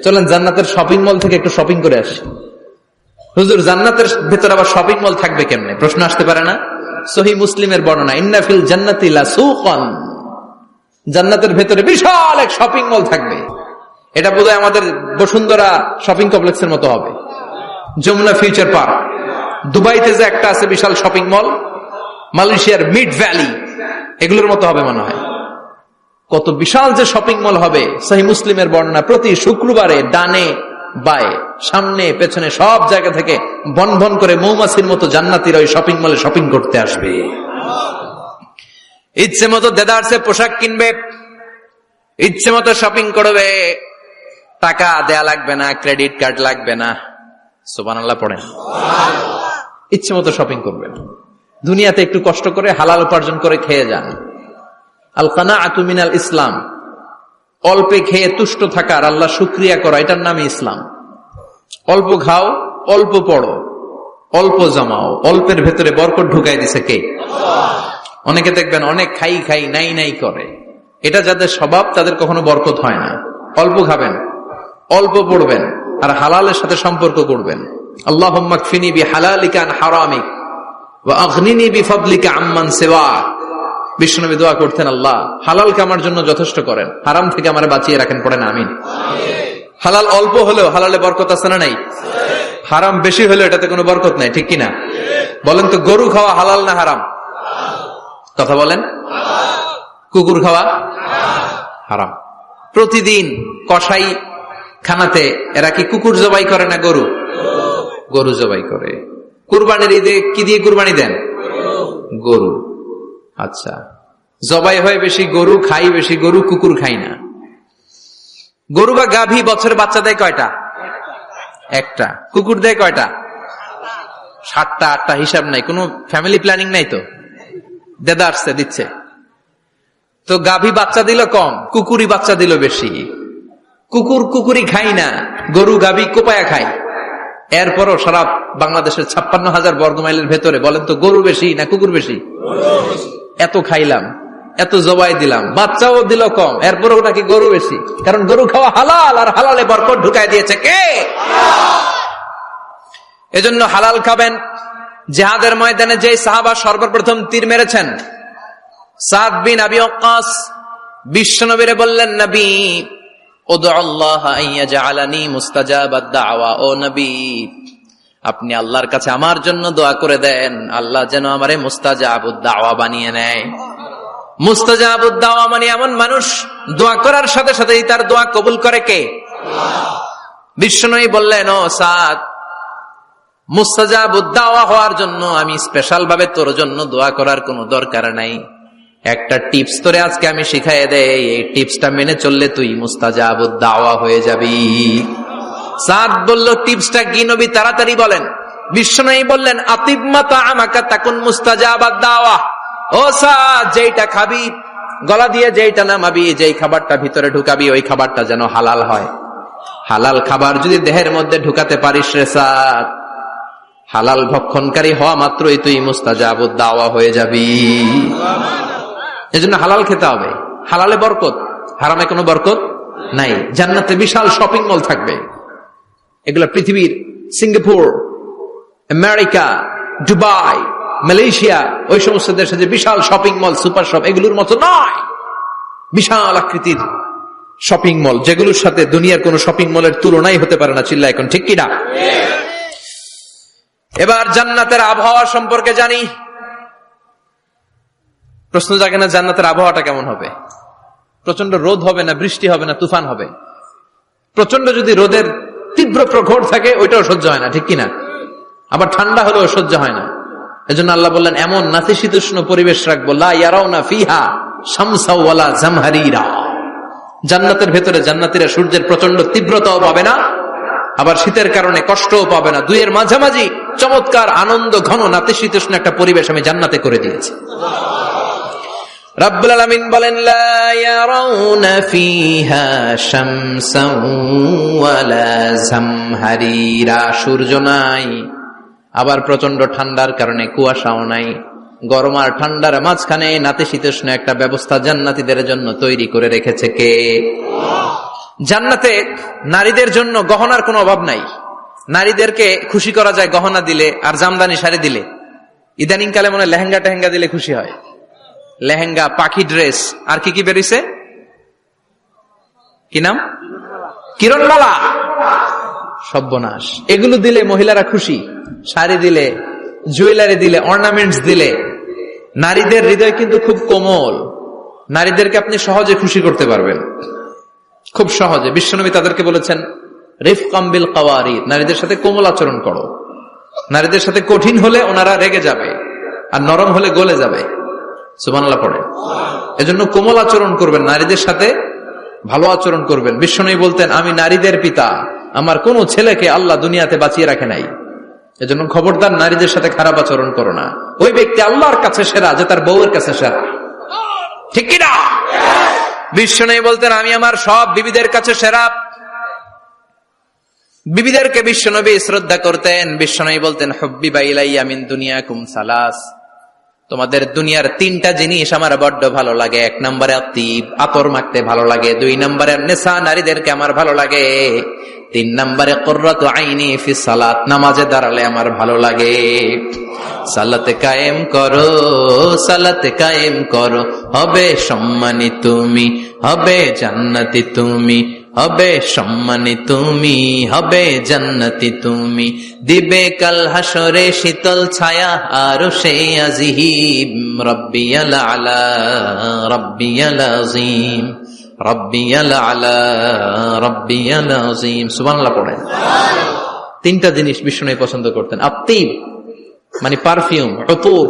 চলেন জান্নাতের শপিং মল থেকে একটু শপিং করে আসি। হুজুর জান্নাতের ভেতর আবার শপিং মল থাকবে কেমনে? প্রশ্ন আসতে পারে না? সহিহ মুসলিমের বর্ণনা, ইন্না ফিল জান্নাতি লাসুকান, জান্নাতের ভেতরে বিশাল এক শপিং মল থাকবে। এটা বোধহয় আমাদের বসুন্ধরা শপিং কমপ্লেক্সের মতো হবে, যমুনা ফিউচার পার্ক। দুবাইতে যে একটা আছে বিশাল শপিং মল, মালয়েশিয়ার মিড ভ্যালি, এগুলোর মতো হবে মনে হয়। কত বিশাল যে শপিং মল হবে। সহিহ মুসলিমের বর্ণনা, প্রতি শুক্রবারে ডানে বায়ে সামনে পেছনে সব জায়গা থেকে বন বন করে মৌমাছির মতো জান্নাতীরা ওই শপিং মলে শপিং করতে আসবে। ইচ্ছে মতো দেদারসে পোশাক কিনবে, ইচ্ছে মতো শপিং করবে, টাকা দেয়া লাগবে না, ক্রেডিট কার্ড লাগবে না। সুবহানাল্লাহ পড়েন। ইচ্ছে মতো শপিং করবেন। দুনিয়াতে একটু কষ্ট করে হালাল উপার্জন করে খেয়ে যান। আল কানাআতু মিনাল ইসলাম, অল্পে খেয়ে তুষ্ট থাকার, আল্লাহ শুকরিয়া করা, এটার নামই ইসলাম। অল্প খাও, অল্প পড়ো, অল্প জমাও, অল্পের ভেতরে বরকত ঢুকাই দিছে কে? অনেকে দেখবেন অনেক খাই খাই নাই নাই করে, এটা যাদের স্বভাব তাদের কখনো বরকত হয় না। অল্প খাবেন, অল্প পড়বেন, আর হালালের সাথে সম্পর্ক করবেন। আল্লাহুম্মা কফিনি বিহালালিকা আন হারামিক ওয়া আগনিনি বিফাদলিকা আম্মান সিওয়াক। বিশ্বনবী দোয়া করতেন, আল্লাহ হালালকে আমার জন্য যথেষ্ট করেন, হারাম থেকে আমারে বাঁচিয়ে রাখেন। পড়েন আমিন। হালাল অল্প হলেও হালালে বরকত আছে না নাই? হারাম বেশি হলেও এটাতে কোনো বরকত নাই, ঠিক কিনা? বলেন তো, গরু খাওয়া হালাল না হারাম? কথা বলেন। কুকুর খাওয়া হারাম। প্রতিদিন কসাই খানাতে এরা কি কুকুর জবাই করে না গরু? গরু জবাই করে। কুরবানির ঈদে কি দিয়ে কুরবানি দেন? গরু। আচ্ছা, জবাই হয় বেশি গরু, খাই বেশি গরু, কুকুর খাই না। গরু বা গাভী বছরে বাচ্চা দেয় কয়টা? একটা। কুকুর দেয় কয়টা? 7টা 8টা, হিসাব নাই, কোনো ফ্যামিলি প্ল্যানিং নাই তো, দেদা আসছে দিচ্ছে। তো গাভী বাচ্চা দিল কম, কুকুরি বাচ্চা দিল বেশি। কুকুরি খাই না, গরু গাভী কোপায়া খায়। এরপরও সারা বাংলাদেশের 56,000 বর্গমাইলের ভেতরে বলেন তো, গরু বেশি না কুকুর বেশি? এত খাইলাম, এত জবাই দিলাম, বাচ্চাও দিল কম, এরপরও নাকি গরু বেশি। কারণ গরু খাওয়া হালাল, আর হালালে বরকত ঢুকাই দিয়েছে কে? এজন্য হালাল খাবেন। জিহাদের ময়দানে যে সাহাবা সর্বপ্রথম তীর মেরেছেন, সাদ বিন আবি ওয়াক্কাস, বিশ্বনবীরে বললেন, নবী উদউ আল্লাহ আইয়াজআলানি মুস্তাজাবাদ দাওয়া। ও নবী, আপনি আল্লাহর কাছে আমার জন্য দোয়া করে দেন, আল্লাহ যেন আমারে মুস্তাজাবুদ দাওয়া বানিয়ে নেয়। মুস্তাজাবুদ দাওয়া মানে এমন মানুষ, দোয়া করার সাথে সাথেই তার দোয়া কবুল করে কে? বিশ্বনবী বললেন, ও সাদ, মুস্তাজাবুদ দাওয়া হওয়ার জন্য আমি স্পেশাল ভাবে তোর জন্য দোয়া করার কোনো দরকার নাই। একটা টিপস তোরে আজকে আমি শিখাইয়ে দেই, এই টিপসটা মেনে চললে তুই মুস্তাজাবুদ দাওয়া হয়ে যাবি। সাদ বলল, টিপসটা কি নবী? তাড়াতাড়ি বলেন। বিশ্বনবী বললেন, আতিব মা তাআমাকা তাকুন মুস্তাজাবাদ দাওয়া। ও ও সাদ, যেইটা খাবি, গলা দিয়ে যেইটা নামাবি, যেই খাবারটা ভিতরে ঢুকাবি, ওই খাবারটা যেন হালাল হয়। হালাল খাবার যদি দেহের মধ্যে ঢুকাতে পারিস রে সাদ, হালাল ভক্ষণকারী হওয়া মাত্রই তুই মুস্তাজাবুদ দাওয়া হয়ে যাবি। এজন্য হালাল খেতে হবে। হালালে বরকত, হারামে কোনো বরকত নাই। জান্নাতে বিশাল শপিং মল থাকবে। এগুলো পৃথিবীর সিঙ্গাপুর, আমেরিকা, দুবাই, মালয়েশিয়া, ওই সমস্ত দেশে যে বিশাল শপিং মল, সুপার শপ, এগুলোর মতো নয়। বিশাল আকৃতির শপিং মল, যেগুলোর সাথে দুনিয়ার কোন শপিং মলের তুলনাই হতে পারে না। চিল্লা এখন ঠিক কিনা? এবার জান্নাতের আবহাওয়া সম্পর্কে জানি। প্রশ্ন জাগে না, জান্নাতের আবহাওয়াটা কেমন হবে? প্রচন্ড রোদ হবে না, বৃষ্টি হবে না, তুফান হবে? প্রচন্ড যদি রোদের তীব্র প্রখর থাকে, ওইটাও সহ্য হয় না, ঠিক কিনা? আবার ঠান্ডা হলেও সহ্য হয় না। এজন্য আল্লাহ বললেন, এমন নাতিশীতোষ্ণ পরিবেশ রাখবো, লা ইয়ারাউনা ফিহা শামসা ওয়ালা জামহারিরা। জান্নাতের ভেতরে জান্নাতীরা সূর্যের প্রচন্ড তীব্রতাও পাবে না, আবার শীতের কারণে কষ্টও পাবে না। দুইয়ের মাঝামাঝি চমৎকার আনন্দ ঘন নাতিশীতোষ্ণ একটা পরিবেশ আমি জান্নাতে করে দিয়েছি। রাব্বুল আলামিন বলেন, লা ইয়ারাউনা ফিহা শামসা ওয়ালা জামহারিরা। সূর্য নাই, আবার প্রচন্ড ঠান্ডার কারণে কুয়াশাও নাই। গরম আর ঠান্ডার মাঝখানে নাতিশীতোষ্ণ একটা ব্যবস্থা জান্নাতীদের জন্য তৈরি করে রেখেছে কে? জান্নাতে নারীদের জন্য গহনার কোনো অভাব নাই। নারীদেরকে খুশি করা যায় গহনা দিলে আর জামদানি শাড়ি দিলে। ইদানিং কালে মনে লেহেঙ্গা টেহেঙ্গা দিলে খুশি হয়। লেহেঙ্গা, পাখি ড্রেস, আর কি কি বেরিয়েছে, কি নাম? কিরণমালা, সর্বনাশ। এগুলো দিলে মহিলারা খুশি। শাড়ি দিলে, জুয়েলারি দিলে, অর্নামেন্টস দিলে। নারীদের হৃদয় কিন্তু খুব কোমল। নারীদেরকে আপনি সহজে খুশি করতে পারবেন, খুব সহজে। বিশ্বনবী তাদেরকে বলেছেন, রিফকাম বিল কাওয়ারিদ, নারীদের সাথে কোমল আচরণ করো। নারীদের সাথে কঠিন হলে ওনারা রেগে যাবে, আর নরম হলে গলে যাবে। সুবহানাল্লাহ পড়ে। এজন্য কোমল আচরণ করবেন, নারীদের সাথে ভালো আচরণ করবেন। বিশ্বনবী বলতেন, আমি নারীদের পিতা, আমার কোন ছেলেকে আল্লাহ দুনিয়াতে বাঁচিয়ে রাখে নাই। এজন্য খবরদার নারীদের সাথে খারাপ আচরণ করো না। ওই ব্যক্তি আল্লাহর কাছে সেরা যে তার বউয়ের কাছে সেরা, ঠিক কিনা? বিশ্বনবী বলতেন, আমি আমার সব বিবিদের কাছে সেরা। বিবিদেরকে বিশ্বনবী শ্রদ্ধা করতেন। বিশ্বনবী বলতেন, হুব্বিবা ইলাইয়া মিন দুনিয়াকুম সালাস, তোমাদের দুনিয়ার তিনটা জিনিস আমার বড্ড ভালো লাগে। এক নম্বরে আতিব, আতর মাখতে ভালো লাগে। দুই নম্বরে নেশা, নারীদেরকে আমার ভালো লাগে। তিন নম্বরে কুররাতু আইনি ফিস সালাত, নামাজে দাঁড়ালে আমার ভালো লাগে। সালাতে কায়েম করো, সালাতে কায়েম করো, হবে সম্মানী তুমি, হবে জান্নাতি তুমি, হবে সম্মানী তুমি, হবে জান্নাতি তুমি। দিবে কাল হাসরে শীতল ছায়া আরশে আজিম। রব্বিয়াল আলা, রব্বিয়াল আযীম, রব্বিয়াল আলা, রব্বিয়াল আযীম। সুবহানাল্লাহ পড়েন। তিনটা জিনিস বিষ্ণু পছন্দ করতেন। আত্তিব মানে পারফিউম, উতুর।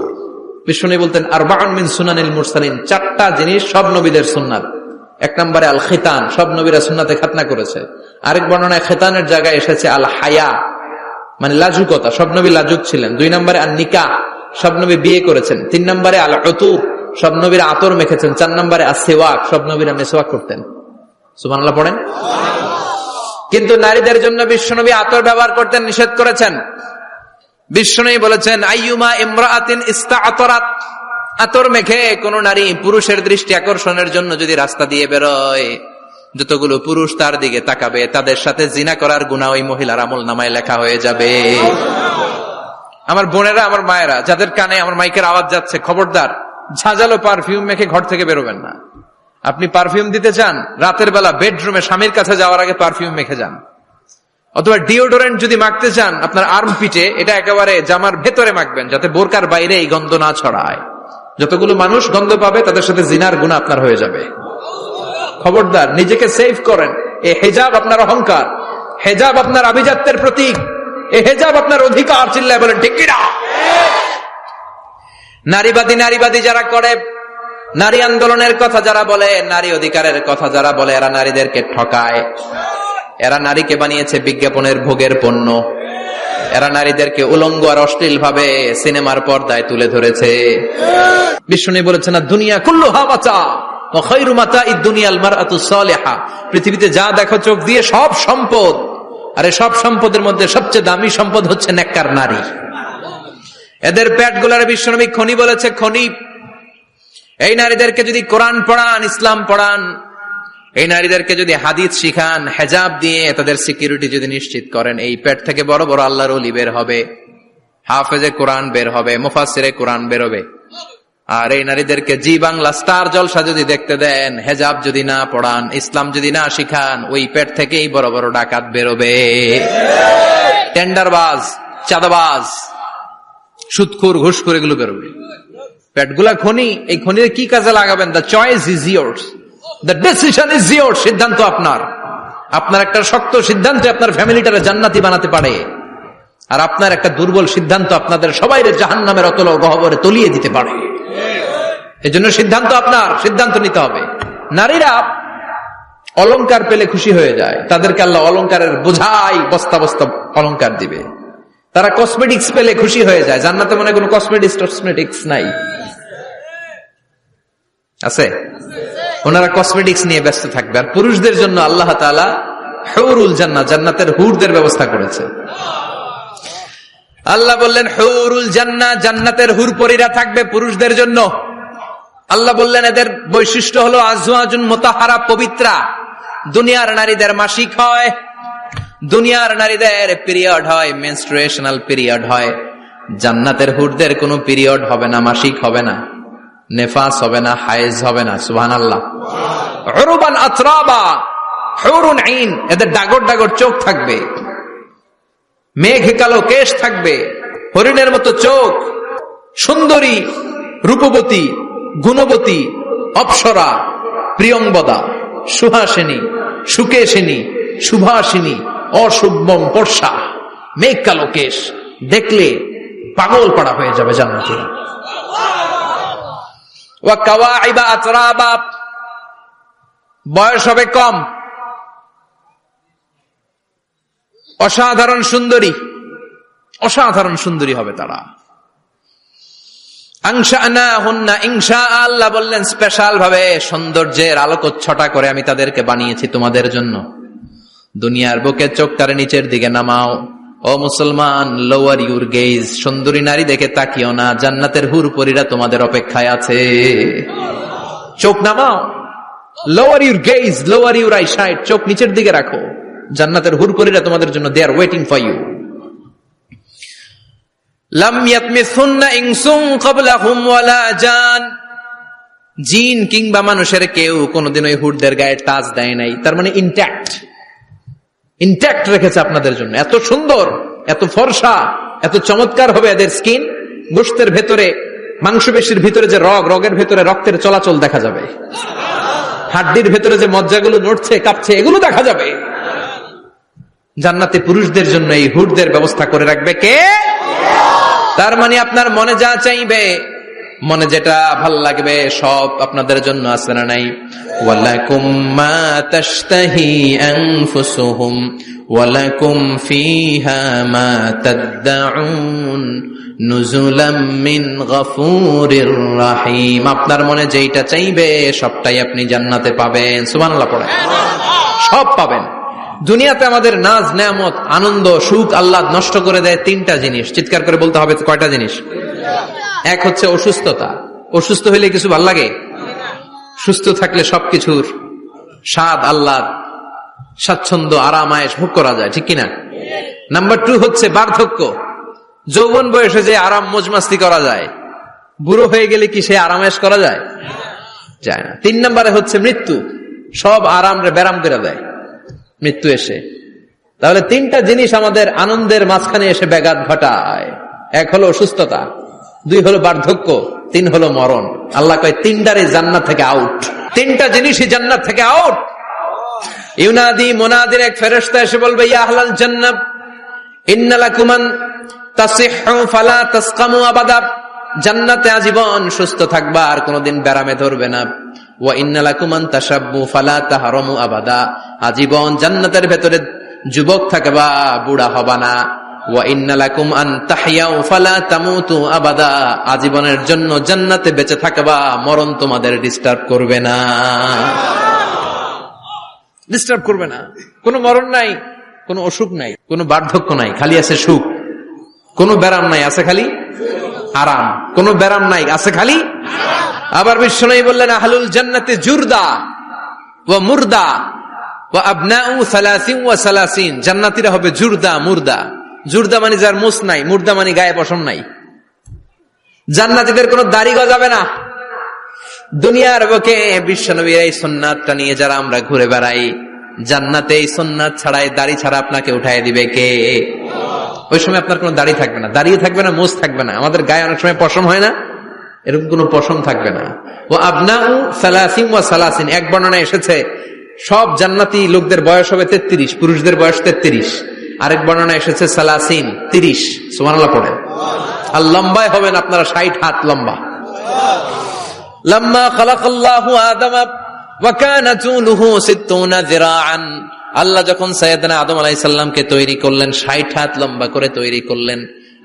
বিষ্ণু বলতেন, আরবাউন মিন সুনানিল মুরসালিন, চারটা জিনিস সব নবীদের সুন্নাত। এক নম্বরে আল খিতান, সব নবীরা সুন্নাতে খাতনা করেছে। আরেক বর্ণনায় খিতানের জায়গায় এসেছে আল হায়া, মানে লাজুকতা, সব নবী লাজুক ছিলেন। দুই নম্বরে আল নিকাহ, সব নবী বিয়ে করেছেন। তিন নম্বরে আল উতুর, সব নবীরা আতর মেখেছেন। চার নম্বরে আসওয়াক, সব নবীরা মেসওয়াক করতেন। সুবহানাল্লাহ পড়েন। কিন্তু নারীদের জন্য বিশ্বনবী আতর ব্যবহার করতেন নিষেধ করেছেন। বিশ্বনবী বলেছেন, আইয়ুমা ইমরাআতিন ইস্তাআতারাত, আতর মেখে কোন নারী পুরুষের দৃষ্টি আকর্ষণের জন্য যদি রাস্তা দিয়ে বেরোয়, যতগুলো পুরুষ তার দিকে তাকাবে, তাদের সাথে জিনা করার গুনাহ ওই মহিলার আমলনামায় লেখা হয়ে যাবে। আমার বোনেরা, আমার মায়েরা, যাদের কানে আমার মাইকের আওয়াজ যাচ্ছে, খবরদার ঝাঁঝালো পারফিউম মেখে ঘর থেকে বেরোবেন না। আপনি পারফিউম দিতে চান, রাতের বেলা বেডরুমে স্বামীর কাছে যাওয়ার আগে পারফিউম মেখে যান। অথবা ডিওডোরেন্ট যদি মাখতে চান, আপনার আর্ম পিটে, এটা একেবারে জামার ভেতরে মাখবেন, যাতে বোরকার বাইরে এই গন্ধ না ছড়ায়। যতগুলো মানুষ গন্ধ পাবে, তাদের সাথে জিনার গুনাহ আপনার হয়ে যাবে। খবরদার, নিজেকে সেভ করেন। এই হেজাব আপনার অহংকার, হেজাব আপনার আভিজাত্যের প্রতীক, এই হেজাব আপনার অধিকার। চিল্লায় বলেন ঠিক কিনা? নারীবাদী যারা করে, নারী আন্দোলনের কথা যারা বলে, নারী অধিকারের কথা যারা বলে, এরা নারীদেরকে ঠকায়। এরা নারীকে বানিয়েছে বিজ্ঞাপনের ভোগের পণ্য। এরা নারীদেরকে উলঙ্গ আর অশ্লীল ভাবে সিনেমার পর্দায় তুলে ধরেছে। বিষ্ণু বলেছেন, দুনিয়া কুল্লুহা মাতা ওয়া খায়রু মাতা'id দুনিয়াল মারআতু সালিহা। পৃথিবীতে যা দেখো চোখ দিয়ে সব সম্পদ, আর এই সব সম্পদের মধ্যে সবচেয়ে দামি সম্পদ হচ্ছে নেককার নারী। এদের পেটগুলার বিশ্বনবী খনি বলেছে, খনি। এই নারীদেরকে যদি কোরআন পড়ান, ইসলাম পড়ান, এই নারীদেরকে যদি হাদিস শিখান, হেজাব দিয়ে তাদের সিকিউরিটি যদি নিশ্চিত করেন, এই পেট থেকে বড় বড় আল্লাহর ওলি বের হবে, হাফেজে কোরআন বের হবে, মুফাসসিরে কোরআন বের হবে। আর এই নারীদেরকে জি বাংলা স্টার জলসা যদি দেখতে দেন, হেজাব যদি না পড়ান, ইসলাম যদি না শিখান, ওই পেট থেকেই বড় বড় ডাকাত বেরোবে, টেন্ডারবাজ, চাঁদাবাজ, সুদখোর, ঘুষখোর, এগুলো বেরোবে। পেটগুলা খনি, এই খনির কি কাজে লাগাবেন? The choice is years, the decision is years. সিদ্ধান্ত আপনার। আপনার একটা শক্ত সিদ্ধান্ত আপনার ফ্যামিলিটারে জান্নাতি বানাতে পারে, আর আপনার একটা দুর্বল সিদ্ধান্ত আপনাদের সবাইরে জাহান্নামের অতল গহ্বরে তলিয়ে দিতে পারে। এজন্য সিদ্ধান্ত আপনার, সিদ্ধান্ত নিতে হবে। নারীরা অলংকার পেলে খুশি হয়ে যায়, তাদেরকে আল্লাহ অলংকারের বোঝাই বস্তা বস্তা অলংকার দিবে। তারা কসমেটিক্স পেলে খুশি হয়ে যায়। জান্নাতে মনে কোনো কসমেটিক্স নাই? আছে? ওনারা কসমেটিক্স নিয়ে ব্যস্ত থাকবে। আর পুরুষদের জন্য আল্লাহ তাআলা হুরুল জান্নাহ, জান্নাতের হুরদের ব্যবস্থা করেছে। আল্লাহ বললেন হুরুল জান্নাহ, জান্নাতের হুর পরীরা থাকবে পুরুষদের জন্য। আল্লাহ বললেন এদের বৈশিষ্ট্য হলো আজওয়াজুন মুতাহহারা, পবিত্রা। দুনিয়ার নারীদের মাসিক হয়, দুনিয়ার নারীদের পিরিয়ড হয়, মেনস্ট্রুয়েশনাল পিরিয়ড হয়। জান্নাতের হুরদের কোনো পিরিয়ড হবে না, মাসিক হবে না, নেফাস হবে না, হায়েজ হবে না। সুবহানাল্লাহ। উরবান আতরাবা, হুরুন আইন, এদের ডাগর ডাগর চোখ থাকবে, মেঘ কালো কেশ থাকবে, হরিণের মতো চোখ, সুন্দরী, রূপবতী, গুণবতী, অপ্সরা, প্রিয়ংবদা, সুহাসিনী, সুকেশিনী, সুভাষিনী, অশুভম পর্ষা, মেঘ কালো কেশ, দেখলে পাগল পাড়া হয়ে যাবে জান্নাতীরা। ওয়া কাওয়াইবা আতরাবা, বয়স হবে কম, অসাধারণ সুন্দরী, অসাধারণ সুন্দরী হবে তারা। আনশানাহুন্না ইনশা, আল্লাহ বললেন স্পেশাল ভাবে সৌন্দর্যের আলোকচ্ছটা করে আমি তাদেরকে বানিয়েছি তোমাদের জন্য। দুনিয়ার বুকে চোখটারে নিচের দিকে নামাও। ও মুসলমান, লোয়ার ইউর গেজ, সুন্দরী নারী দেখে তাকিও না, জান্নাতের হুর পরীরা তোমাদের অপেক্ষায় আছে। চোখ নামাও, lower your gauge, lower your eyesight, চোখ নিচের দিকে রাখো, জান্নাতের হুর পরীরা তোমাদের জন্য দে আর ওয়েটিং ফর ইউ। লাম ইয়াতমিসহুন্না ইনসুন ক্বাবলাহুম ওয়ালা জান, জিন কিংবা মানুষের কেউ কোনোদিন ওই হুরদের গায়ে টাচ দেয় নাই। তার মানে ইনট্যাক্ট রেখেছে আপনাদের জন্য। এত সুন্দর, এত ফর্সা, এত চমৎকার হবে এদের স্কিন। গোশতের ভেতরে, মাংসপেশির ভিতরে যে রগের ভেতরে রক্তের চলাচল দেখা যাবে, হাড্ডির ভেতরে যে মজ্জাগুলো নড়ছে কাঁপছে এগুলো দেখা যাবে। জান্নাতে পুরুষদের জন্য এই হুরদের ব্যবস্থা করে রাখবে কে? তার মানে আপনার মনে যা চাইবে, মনে যেটা ভাল লাগবে সব আপনাদের জন্য আছে না নাই? ওয়ালাকুম মা তাশতাহি আনফুসুহুম ওয়ালাকুম ফিহা মা তাদউন নুজুলাম মিন গফুরির রহিম। আপনার মনে যেটা চাইবে সবটাই আপনি জান্নাতে পাবেন। সুবহানাল্লাহ পড়েন। সব পাবেন। দুনিয়াতে আমাদের নাজ নেয়ামত, আনন্দ, সুখ আল্লাহ নষ্ট করে দেয় তিনটা জিনিস। চিৎকার করে বলতে হবে কয়টা জিনিস? এক হচ্ছে অসুস্থতা। অসুস্থ হইলে কিছু ভাল লাগে? সুস্থ থাকলে সবকিছুর স্বাদ, আল্লাহর স্বাচ্ছন্দ্য, আরাম, আয়েশ ভোগ করা যায়, ঠিক কিনা? নাম্বার 2 হচ্ছে বার্ধক্য। যৌবন বয়সে যে আরাম মজমাস্তি করা যায়, বুড়ো হয়ে গেলে কি সে আরাম আয়েশ করা যায়? যায় না। 3 নম্বরে হচ্ছে মৃত্যু। সব আরাম রে ব্যারাম করে দেয় মৃত্যু এসে। তাহলে 3টা জিনিস আমাদের আনন্দের মাঝখানে এসে ব্যাঘাত ঘটায়। 1 হলো অসুস্থতা, 2 হলো বার্ধক্য, 3 হলো মরণ। আল্লাহ কয় 3টারই জান্নাত থেকে আউট। 3টা জিনিসই জান্নাত থেকে আউট। ইউনাদি, মুনাদির এক ফেরেশতা এসে বলবে, ইয়া আহলাল জান্নাহ ইন্না লাকুম আন তাসিহু ফালা তাসকামু আবাদা, জান্নাতে আজীবন সুস্থ থাকবা, আর কোনোদিন ব্যারামে ধরবে না। ওয়া ইন্না লাকুম আন তাশাব্বু ফালা তাহরামু আবাদা, আজীবন জান্নাতের ভেতরে যুবক থাকবা, বুড়া হবা না। ওয়া ইন্না লাকুম আন তাহইয়াউ ফালা তামুতু আবাদা, আজীবনের জন্য জান্নাতে বেঁচে থাকবা, মরণ তোমাদের ডিস্টার্ব করবে না, ডিস্টার্ব করবে না। কোনো মরণ নাই, কোনো অসুখ নাই, কোনো বার্ধক্য নাই, খালি আছে সুখ। কোনো ব্যারাম নাই, আছে খালি আরাম। কোনো ব্যারাম নাই, আছে খালি। আবার বিশ্বনবী বললেন আহলুল জান্নাতে জুরদা ওয়া মুরদা ওয়া আবনাউ সালাসিন ওয়া সালাসিন, জান্নাতীরা হবে জুরদা মুরদা। জুরদা মানে যার মুছ নাই, মুরদা মানে গায়ে পশম নাই। জান্নাতীদের কোনো দাড়ি গজাবে না। দুনিয়ার বুকে বিশ্বনবীর এই সুন্নাতটা নিয়ে যারা আমরা ঘুরে বেড়াই, জান্নাতে এই সুন্নাত ছাড়াই দাড়ি ছাড়া আপনাকে উঠায় দিবে কে? ওই সময় আপনার কোনো দাড়ি থাকবে না, দাঁড়িয়ে থাকবে না, মুছ থাকবে না। আমাদের গায়ে অনেক সময় পশম হয় না, এরকম কোনো পশম থাকবে না। ও আবনাউ সালাসিন ওয়া সালাসিন, এক বর্ণনায় এসেছে সব জান্নাতি লোকদের বয়স হবে 33, পুরুষদের বয়স 33। আরেক বর্ণনায় এসেছে সালাসিন, 30। সুবহানাল্লাহ পড়েন। আর লম্বায় হবেন আপনারা 60 হাত লম্বা। লাম্মা খালাকাল্লাহু আদামা ওয়া কানা তুলুহু 60 যিরাআন, আল্লাহ যখন সাইয়েদনা আদম আলাইহিস সালামকে তৈরি করলেন, 60 হাত লম্বা করে তৈরি করলেন।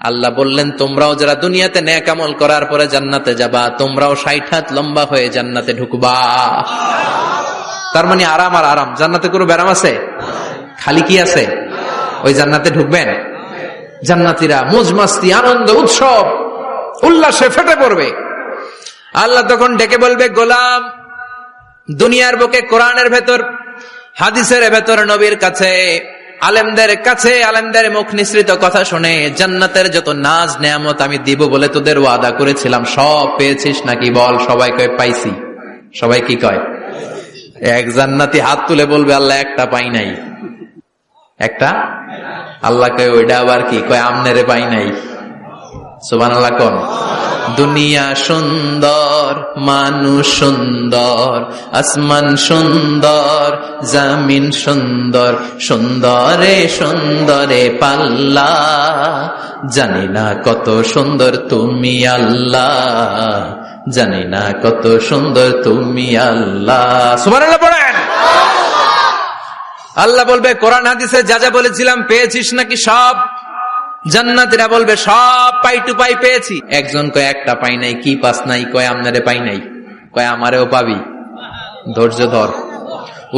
আল্লাহ বললেন তোমরাও যারা দুনিয়াতে নেক আমল করার পরে জান্নাতে যাবা, তোমরাও 60 হাত লম্বা হয়ে জান্নাতে ঢুকবা। তার মানে আরাম আর আরাম। জান্নাতে কোনো ব্যারাম আছে? খালি কি আছে? ওই জান্নাতে ঢুকবেন, জান্নাতীরা মौज মাস্তি, আনন্দ, উৎসব, উল্লাসে ফেটে পড়বে। আল্লাহ তখন ডেকে বলবে, গোলাম, দুনিয়ার বুকে কোরআনের ভেতর, হাদিসের ভেতর, নবীর কাছে, আলেমদের কাছে, আলেমদের মুখ নিঃসৃত কথা শুনে জান্নাতের যত নাজ নেয়ামত আমি দিব বলে তোদের ওয়াদা করেছিলাম, সব পেয়েছিস নাকি বল? সবাই কয় পাইছি। সবাই কি কয়? এক জান্নাতি হাত তুলে বলবে আল্লাহ একটা পাই নাই। একটা? আল্লাহ কয় ওইটা আবার কি? কয় আমনেরে পাই নাই। সুবহানাল্লাহ কোন? দুনিয়া সুন্দর, মানুষ সুন্দর, আসমান সুন্দর, জমিন সুন্দর, সুন্দরে সুন্দরে পাল্লা, জানি না কত সুন্দর তুমি আল্লাহ, জানি না কত সুন্দর তুমি আল্লাহ। সুবহানাল্লাহ পড়েন। আল্লাহ বলবে কোরআন হাদিসে যা যা বলেছিলাম পেয়েছিস নাকি সব? জান্নাতীরা বলবে সব পাই টু পাই পেয়েছি। একজন কয় একটা পাই নাই। কি পাস নাই? কয় আমনারে পাই নাই। কয় আমারেও পাবি, ধৈর্য ধর।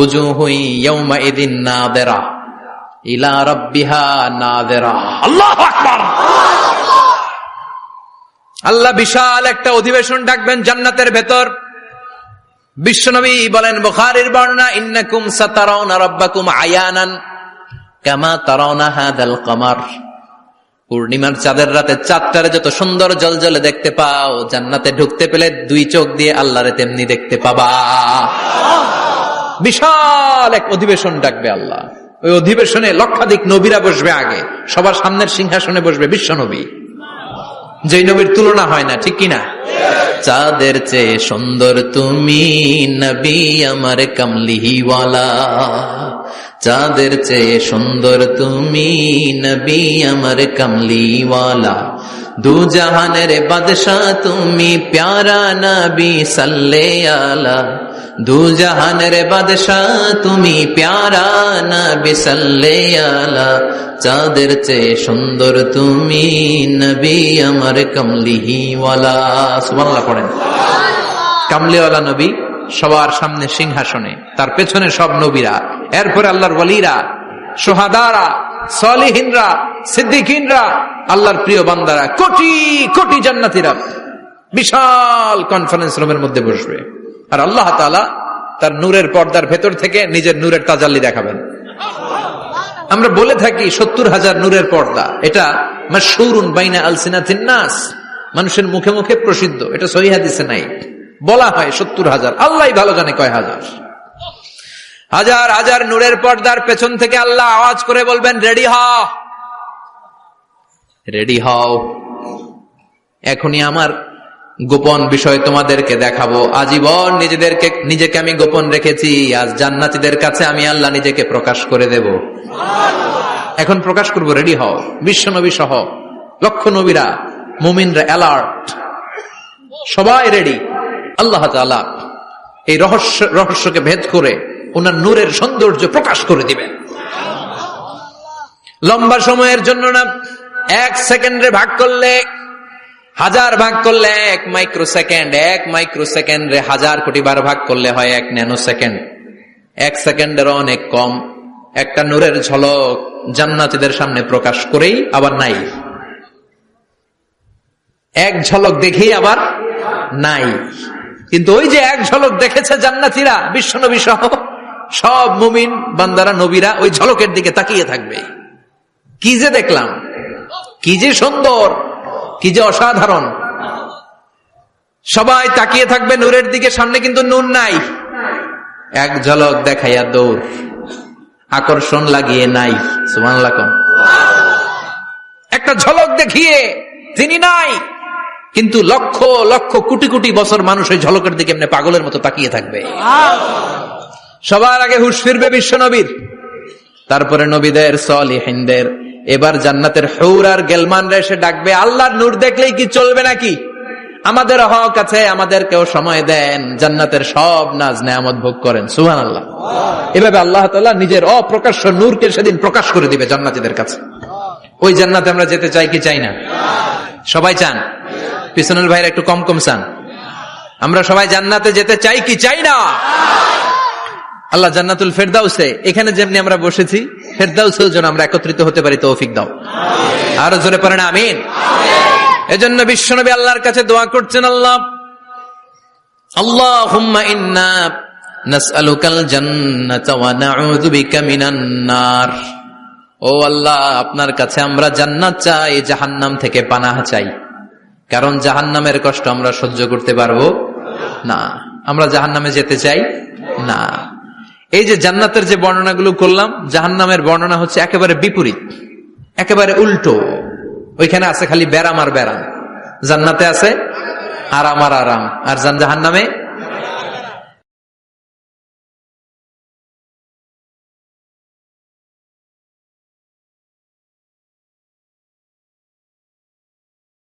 উজুহু ইয়াউমা ইদিন নাযিরা ইলা রাব্বিহা নাযিরা। আল্লাহু আকবার। আল্লাহ বিশাল একটা অধিবেশন ডাকবেন জান্নাতের ভেতর। বিশ্বনবী বলেন বুখারীর বর্ণনা, ইন্নাকুম সাতারাউনা রাব্বাকুম আয়ানান কামা তারাউনা হাদাল কমার। পূর্ণিমার চাঁদের রাতে চাঁদটারে যত সুন্দর জলজলে দেখতে পাও, জান্নাতে ঢুকতে পেলে দুই চোখ দিয়ে আল্লাহরে তেমনি দেখতে পাবা। বিশাল এক অধিবেশন ডাকবে আল্লাহ। ওই অধিবেশনে লক্ষাধিক নবীরা বসবে। আগে সবার সামনের সিংহাসনে বসবে বিশ্বনবী, যেই নবীর তুলনা হয় না, ঠিক কিনা? চাঁদের চেয়ে সুন্দর তুমি নবী আমার কামলিওয়ালা, চাঁদের চেয়ে সুন্দর তুমি নবী আমার কামলিওয়ালা, দু জাহানের বাদশাহ তুমি প্যারা নবী সাল্লে আলা, দু জাহানের বাদশাহ তুমি প্যারা নবী সাল্লে আলা, চাঁদের চেয়ে সুন্দর তুমি নবী আমার কামলিওয়ালা। সুবহানাল্লাহ পড়েন। কামলিওয়ালা নবী সবার সামনে সিংহাসনে, তার পেছনে সব নবীরা, এরপরে আল্লাহর ওয়ালিরা, শুহাদারা, সালিহিনরা, সিদ্দিকিনরা, আল্লাহর প্রিয় বান্দারা, কোটি কোটি জান্নাতীরা বিশাল কনফারেন্স রুমের মধ্যে বসবে। আর আল্লাহ তাআলা তার নূরের পর্দার ভেতর থেকে নিজের নূরের তাজাল্লি দেখাবেন। আমরা বলে থাকি 70,000 নূরের পর্দা, এটা মাশহুরুন বাইনা আলসিনাতিন নাস, মানুষের মুখে মুখে প্রসিদ্ধ। এটা সহিহ হাদিসে নাই, বলা হয় 70,000, আল্লাহই ভালো জানে কয় হাজার। হাজার হাজার নূরের পর্দার পেছন থেকে আল্লাহ আওয়াজ করে বলবেন, রেডি হও, রেডি হও, এখনই আমার গোপন বিষয় তোমাদেরকে দেখাবো। আজীবন নিজেকে আমি গোপন রেখেছি, আজ জান্নাতীদের কাছে আমি আল্লাহ নিজেকে প্রকাশ করে দেব। এখন প্রকাশ করব, রেডি হও। বিশ্বনবী সহ লক্ষ নবীরা, মুমিনরা অ্যালার্ট, সবাই রেডি। আল্লাহ তাআলা এই রহস্যকে ভেদ করে ওনার নূরের সৌন্দর্য প্রকাশ করে দিবেন। লম্বা সময়ের জন্য না, 1 সেকেন্ডে ভাগ করলে 1000 ভাগ করলে 1 মাইক্রোসেকেন্ড, 1 মাইক্রোসেকেন্ডে 1000 কোটি বার ভাগ করলে হয় 1 ন্যানো সেকেন্ড। 1 সেকেন্ডের অনেক কম একটা নূরের ঝলক জান্নাতীদের সামনে প্রকাশ করেই আবার নাই। এক ঝলক দেখেই আবার নাই। কিন্তু ওই যে এক ঝলক দেখেছে জান্নাতীরা, বিশ্বনবী সহ সব মুমিন বান্দারা, নবীরা ওই ঝলকের দিকে তাকিয়ে থাকবে। কি যে দেখলাম, কি যে সুন্দর, কি যে অসাধারণ। সবাই তাকিয়ে থাকবে নূরের দিকে, সামনে কিন্তু নূর নাই। এক ঝলক দেখাইয়া দৌড়, আকর্ষণ লাগিয়ে নাই। সুবহানাল্লাহ। একটা ঝলক দেখিয়ে তিনি নাই, কিন্তু লক্ষ লক্ষ কোটি কোটি বছর মানুষ ওই ঝলকের দিকে এমনি পাগলের মতো তাকিয়ে থাকবে। সবার আগে হুঁশ ফিরবে বিশ্বনবীর, তারপরে নবীদের, সলিহিনদের। এবার জান্নাতের হুর আর গেলমানরা এসে ডাকবে, আল্লাহর নূর দেখলেই কি চলবে নাকি? আমাদের হক আছে, আমাদেরকেও সময় দেন, জান্নাতের সব নাজ নেয়ামত ভোগ করেন। সুবহানাল্লাহ। এভাবে আল্লাহ তাআলা নিজের অপ্রকাশ্য নূরকে সেদিন প্রকাশ করে দিবে জান্নাতীদের কাছে। ওই জান্নাতে আমরা যেতে চাই কি চাই না? সবাই চান? পিছনের ভাইরা একটু কম কম চান। আমরা সবাই জান্নাতে যেতে চাই কি চাই না? আল্লাহ জান্নাতুল ফেরদাউসে, এখানে যেমনি আমরা বসেছি, ফেরদাউসেও যেন আমরা একত্রিত হতে পারি, তৌফিক দাও। আরো জোরে পড়েন আমিন। এজন্য বিশ্বনবী আল্লাহর কাছে দোয়া করছেন, আল্লাহ আল্লাহুম্মা ইন্না নাসআলুকাল জান্নাতা ওয়া নাউযু বিকা মিনান নার। ও আল্লাহ, আপনার কাছে আমরা জান্নাত চাই, জাহান্নাম থেকে পানাহ চাই। কারণ জাহান্নামের কষ্ট আমরা সহ্য করতে পারবো না, আমরা জাহান্নামে যেতে চাই না। এই যে জান্নাতের যে বর্ণনাগুলো করলাম, জাহান্নামের বর্ণনা হচ্ছে একেবারে বিপরীত, একেবারে উল্টো। ওইখানে আছে খালি ব্যারাম আর ব্যারাম, জান্নাতে আছে আরাম আর আরাম, আর জাহান্নামে